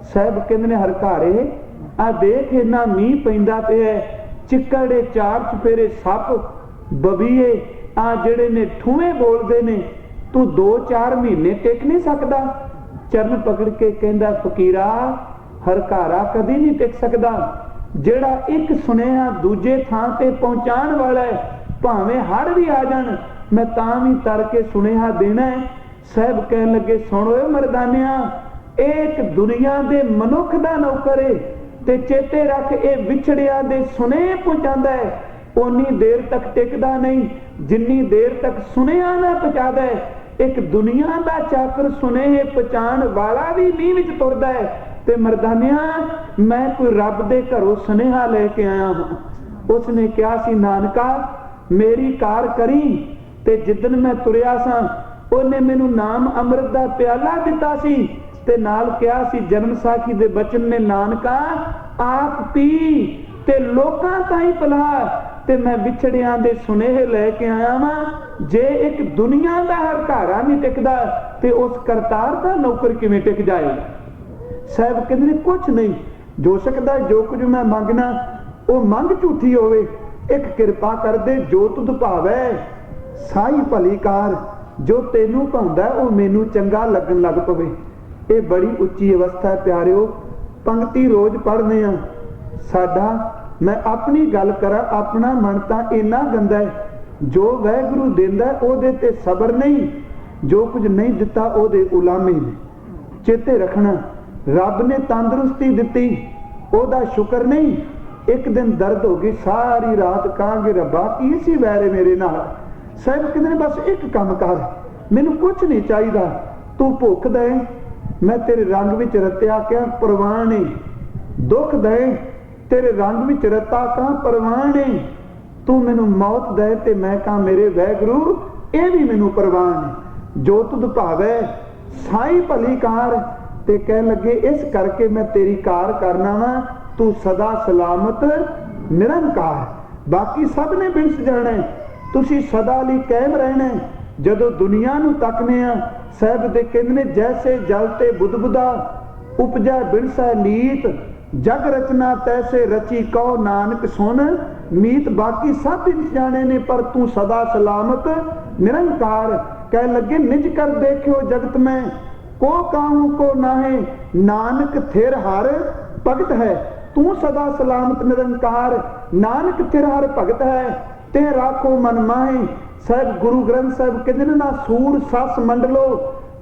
ਸਾਹਿਬ ਕਹਿੰਦੇ ਨੇ ਹਰਕਾਰੇ ਆ ਦੇਖ ਇੰਨਾ ਮੀਂਹ ਪੈਂਦਾ ਪਿਆ, ਚਿੱਕੜੇ ਚਾਰ ਚੁਫੇਰੇ ਸੱਪ ਬਬੀਏ ਆ ਜਿਹੜੇ ਨੇ ਠੂਵੇਂ ਬੋਲਦੇ ਨੇ, ਤੂੰ 2-4 ਮਹੀਨੇ ਟਿਕ ਨਹੀਂ ਸਕਦਾ? ਚਰਨ ਪਕੜ ਕੇ ਕਹਿੰਦਾ ਫਕੀਰਾ ਹਰਕਾਰਾ ਕਦੀ ਨਹੀਂ ਟਿਕ ਸਕਦਾ। ਜਿਹੜਾ ਇੱਕ ਸੁਨੇਹਾ ਦੂਜੇ ਥਾਂ ਤੇ ਪਹੁੰਚਾਉਣ ਵਾਲਾ ਹੈ, ਭਾਵੇਂ ਹੜ੍ਹ ਵੀ ਆ ਜਾਣ ਮੈਂ ਤਾਂ ਵੀ ਤਰ ਕੇ ਸੁਨੇਹਾ ਦੇਣਾ ਹੈ। ਸਾਹਿਬ ਕਹਿਣ ਲੱਗੇ ਸੁਣ ਓਏ ਮਰਦਾਨਿਆ, ਇਹ ਇੱਕ ਦੁਨੀਆ ਦੇ ਮਨੁੱਖ ਦਾ ਨੌਕਰ ਹੈ, ਤੇ ਚੇਤੇ ਰੱਖ ਇਹ ਵਿਛੜਿਆਂ ਦੇ ਸੁਨੇਹੇ ਪਹੁੰਚਾਉਂਦਾ ਹੈ। ਉਨੀ ਦੇਰ ਤੱਕ ਟਿਕਦਾ ਨਹੀਂ ਜਿੰਨੀ ਦੇਰ ਤੱਕ ਸੁਨੇਹਾ ਨਾ ਪਹੁੰਚਾਦਾ ਹੈ। ਇੱਕ ਦੁਨੀਆ ਦਾ ਚਾਕਰ ਸੁਨੇਹੇ ਪਹੁੰਚਾਉਣ ਵਾਲਾ ਵੀ ਮੀਂਹ ਵਿੱਚ ਤੁਰਦਾ ਹੈ। ਤੇ ਮਰਦਾਨਿਆ ਮੈਂ ਕੋਈ ਰੱਬ ਦੇ ਘਰੋਂ ਸੁਨੇਹਾ ਲੈ ਕੇ ਆਇਆ ਹਾਂ। ਉਸਨੇ ਕਿਹਾ ਸੀ ਨਾਨਕਾ ਮੇਰੀ ਕਾਰ ਕਰੀ। ਤੇ ਜਿੱਦਣ ਮੈਂ ਤੁਰਿਆ ਸਾਂ ਉਹਨੇ ਮੈਨੂੰ ਨਾਮ ਅੰਮ੍ਰਿਤ ਦਾ ਪਿਆਲਾ ਦਿੱਤਾ ਸੀ, ਤੇ ਨਾਲ ਕਿਹਾ ਸੀ ਜਨਮ ਸਾਖੀ ਦੇ ਬਚਨ ਨੇ ਨਾਨਕਾ ਆਪ ਪੀ ਤੇ ਲੋਕਾਂ ਤਾਈਂ ਭਲਾ। ਤੇ ਮੈਂ ਵਿਛੜਿਆਂ ਦੇ ਸੁਨੇਹੇ ਲੈ ਕੇ ਆਇਆ ਵਾਂ। ਜੇ ਇੱਕ ਦੁਨੀਆ ਦਾ ਹਰਕਾਰਾ ਨਹੀਂ ਟਿਕਦਾ ਤੇ ਉਸ ਕਰਤਾਰ ਦਾ ਨੌਕਰ ਕਿਵੇਂ ਟਿਕ ਜਾਏਗਾ? ਸਾਹਿਬ ਕਹਿੰਦੇ ਨੇ ਕੁਛ ਨਹੀਂ ਜੋ ਸਕਦਾ, ਜੋ ਕੁਝ ਮੈਂ ਮੰਗਣਾ ਉਹ ਮੰਗ ਝੂਠੀ ਹੋਵੇ। ਇੱਕ ਕਿਰਪਾ ਕਰਦੇ ਜੋ ਤੁਧ ਭਾਵੈ ਸਾਈ ਭਲੀ ਕਾਰ, ਜੋ ਤੈਨੂੰ ਭਾਉਂਦਾ ਉਹ ਮੈਨੂੰ ਚੰਗਾ ਲੱਗਣ ਲੱਗ ਪਵੇ। ਇਹ ਬੜੀ ਉੱਚੀ ਅਵਸਥਾ ਹੈ ਪਿਆਰਿਓ। ਪੰਕਤੀ ਰੋਜ਼ ਪੜ੍ਹਦੇ ਆ। ਸਾਡਾ मैं अपनी गल करा, अपना मन तो इन्ना गंदा है, जो वाहिगुरू देंदा ओदे ते सबर नहीं, जो कुछ नहीं दिता ओदे उलामे ने। चेते रखना रब ने तंदुरुस्ती दिती ओदा शुक्र नहीं। एक दिन दर्द हो गई, सारी रात कहांगे रब्बा की सी वैर मेरे नाल। साहब कहते ने बस एक काम कर, मैनू कुछ नहीं चाहिए, तू भुख दे मैं तेरे रंग विच रत्या क्या परवान है, दुख दे तेरे रंग विच रता कहां परवान है, तू मैनू मौत दे ते मैं कहां मेरे वाहिगुरू ये भी मैनू परवान है। जो तुध भावै साई भली कार। ते कह लगे इस करके मैं तेरी कार करना वा, तू सदा सलामत निरंकार। बाकी सब ने बिनस जाना है, तुसी सदा लई कायम रहना है। ਜਦੋਂ ਦੁਨੀਆ ਨੂੰ ਤੱਕਨੇ ਆ, ਸਾਹਿਬ ਦੇ ਕਹਿੰਦੇ ਨੇ ਜੈਸੇ ਜਲ ਤੇ ਬੁੱਧ ਉਪਜੈ ਬਿਨਸੈ ਨੀਤ, ਜਗ ਰਚਨਾ ਤੈਸੇ ਰਚੀ ਕਉ ਨਾਨਕ ਸੁਨ ਮੀਤ। ਬਾਕੀ ਸਭ ਜਾਣੇ ਨੇ ਪਰ ਤੂੰ ਸਦਾ ਸਲਾਮਤ ਨਿਰੰਕਾਰ। ਕਹਿ ਲੱਗੇ ਨਿਜ ਕਰ ਦੇਖਿਓ ਜਗਤ ਮੈਂ, को काहू को नाहे नानक थिर हर भगत है। तू सदा सलामत निरंकार, नानक थिर हर भगत है। ते राखो मन माहे। साहब गुरु ग्रंथ साहब कहते ना सूर सस मंडलो,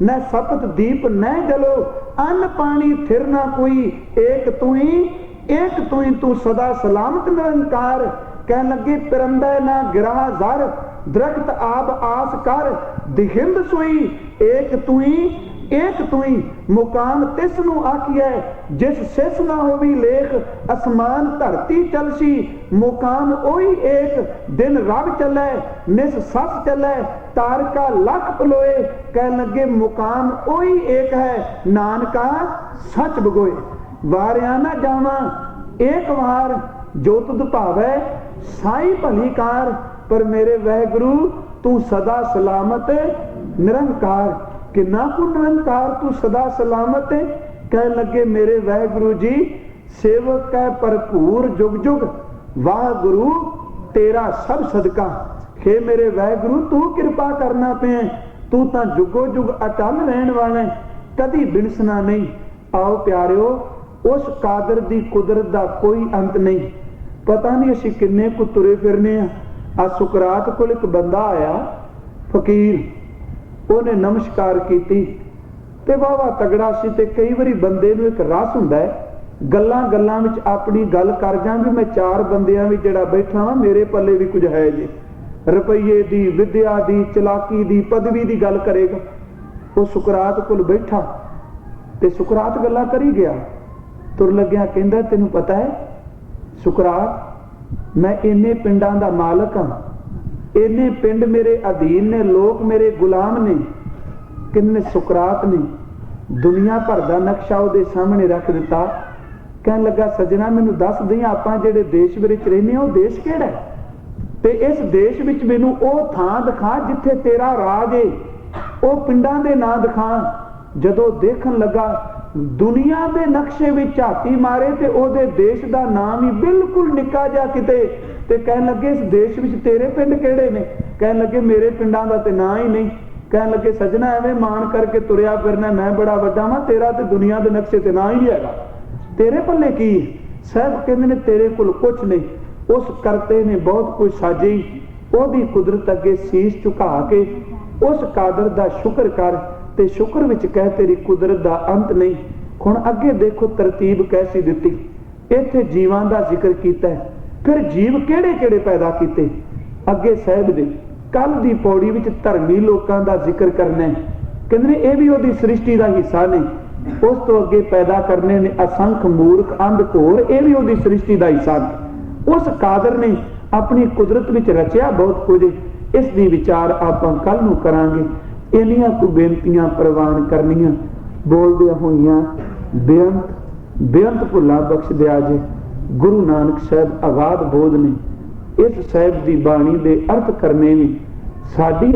न सपत दीप न जलो, अन्न पानी थिर ना कोई, एक तू ही तू सदा सलामत निरंकार। कह लगे पिरंदा ना गिरा जर, दरख्त आब आस कर, दिहिंद सोई, एक तू ही मुकाम तिस नू आखिए, जिस सिस ना होवी लेख, असमान धरती चलसी, मुकाम ओही एक, दिन रब चले निस सस चले, तारका लख पलोए। कह लगे मुकाम ओही एक है, नानका सच बगोए। वारिया ना जावा एक वार, जो तुद भावै साई भली कार, पर मेरे वैगुरु तू सदा सलामत निरंकार। कि ना को निरंकार तू सदा सलामत है। कह लगे मेरे वैगुरु जी सेवक है भरपूर जुग जुग, वाह गुरु तेरा सब सदका। हे मेरे वैगुरु तू कृपा करना पे, तू तो जुगो जुग अटल रहने वाले, कदी बिनसना नहीं। आओ प्यारिओ उस कादर दी कुदरत दा कोई अंत नहीं। पता नहीं असी किन्ने को तुरे फिरने। आ सुकरात कोल एक बंदा आया फकीर, ਉਹਨੇ ਨਮਸਕਾਰ ਕੀਤੀ ਤੇ ਵਾਵਾ ਤਗੜਾ ਸੀ। ਤੇ ਕਈ ਵਾਰੀ ਬੰਦੇ ਨੂੰ ਇੱਕ ਰਸ ਹੁੰਦਾ ਹੈ, ਗੱਲਾਂ ਵਿੱਚ ਆਪਣੀ ਗੱਲ ਕਰ ਜਾਂ ਵੀ ਮੈਂ ਚਾਰ ਬੰਦਿਆਂ ਵਿੱਚ ਜਿਹੜਾ ਬੈਠਾ ਵਾਂ ਮੇਰੇ ਪੱਲੇ ਵੀ ਕੁਝ ਹੈ ਜੀ, ਰੁਪਈਏ ਦੀ, ਵਿਦਿਆ ਦੀ, ਚਲਾਕੀ ਦੀ, ਪਦਵੀ ਦੀ ਗੱਲ ਕਰੇਗਾ। ਉਹ ਸੁਕਰਾਤ ਕੋਲ ਬੈਠਾ ਤੇ ਸੁਕਰਾਤ ਗੱਲਾਂ ਕਰੀ ਗਿਆ। ਤੁਰ ਲੱਗਿਆ ਕਹਿੰਦਾ ਤੈਨੂੰ ਪਤਾ ਹੈ ਸੁਕਰਾਤ, ਮੈਂ ਇੰਨੇ ਪਿੰਡਾਂ ਦਾ ਮਾਲਕ ਹਾਂ, इन्ने पिंड मेरे अधीन ने, लोग मेरे गुलाम ने। किन्ने सुकरात ने दुनिया भर का नक्शा उहदे सामने रख दिता। कहन लगा सजना मैनू दस दी आपां जिहड़े देश विच रहिंदे ओ देश किहड़ा है, ते इस देश विच मैनू ओह थां दिखा जिथे तेरा राज है, ओह पिंडां दे नां दिखा। जदों देखण लगा दुनिया के नक्शे में झाती मारे ते ओहदे देश का नाम ही बिल्कुल निक्का जिहा किते। ते कहन लगे इस देश में तेरे पिंड किहड़े ने? कहन लगे मेरे पिंडां दा ते नां ही नहीं। कहन लगे सजना एवें मान करके तुरिया फिरना, मैं बड़ा वड्डा वां, तेरा ते दुनिया के नक्शे ते नां ही हैगा, तेरे पल्ले की? साहब कहंदे ने तेरे कोल कुछ नहीं। उस करते ने बहुत कुछ साजी, ओहदी कुदरत अगे शीश झुका के उस कादर दा शुक्र कर, ते शुक्र विच कह तेरी कुदरत दा अंत नहीं। हुण अगे देखो तरतीब कैसी दिती। इत्थे जीवां दा जिक्र कीता है, फिर जीव किहड़े किहड़े पैदा कीते। अगे साहिब दे कल दी पौड़ी विच धर्मी लोकां दा जिक्र करना है। कहंदे ने इह भी ओहदी सृष्टि दा हिस्सा ने। उस तो अगे पैदा करने ने असंख मूर्ख अंध घोर, इह भी ओहदी सृष्टि दा हिस्सा ने। उस कादर ने अपनी कुदरत विच रचिया बहुत कुछ। इस दी विचार आपां कल नूं करांगे। इन्नियां को बेनतियां प्रवान करनियां, बोलदियां होइयां बेअंत भुल्लां बख्श दिया जे। गुरु नानक साहब अगाध बोध ने इस साहिब दी बाणी दे अर्थ करने ने साडी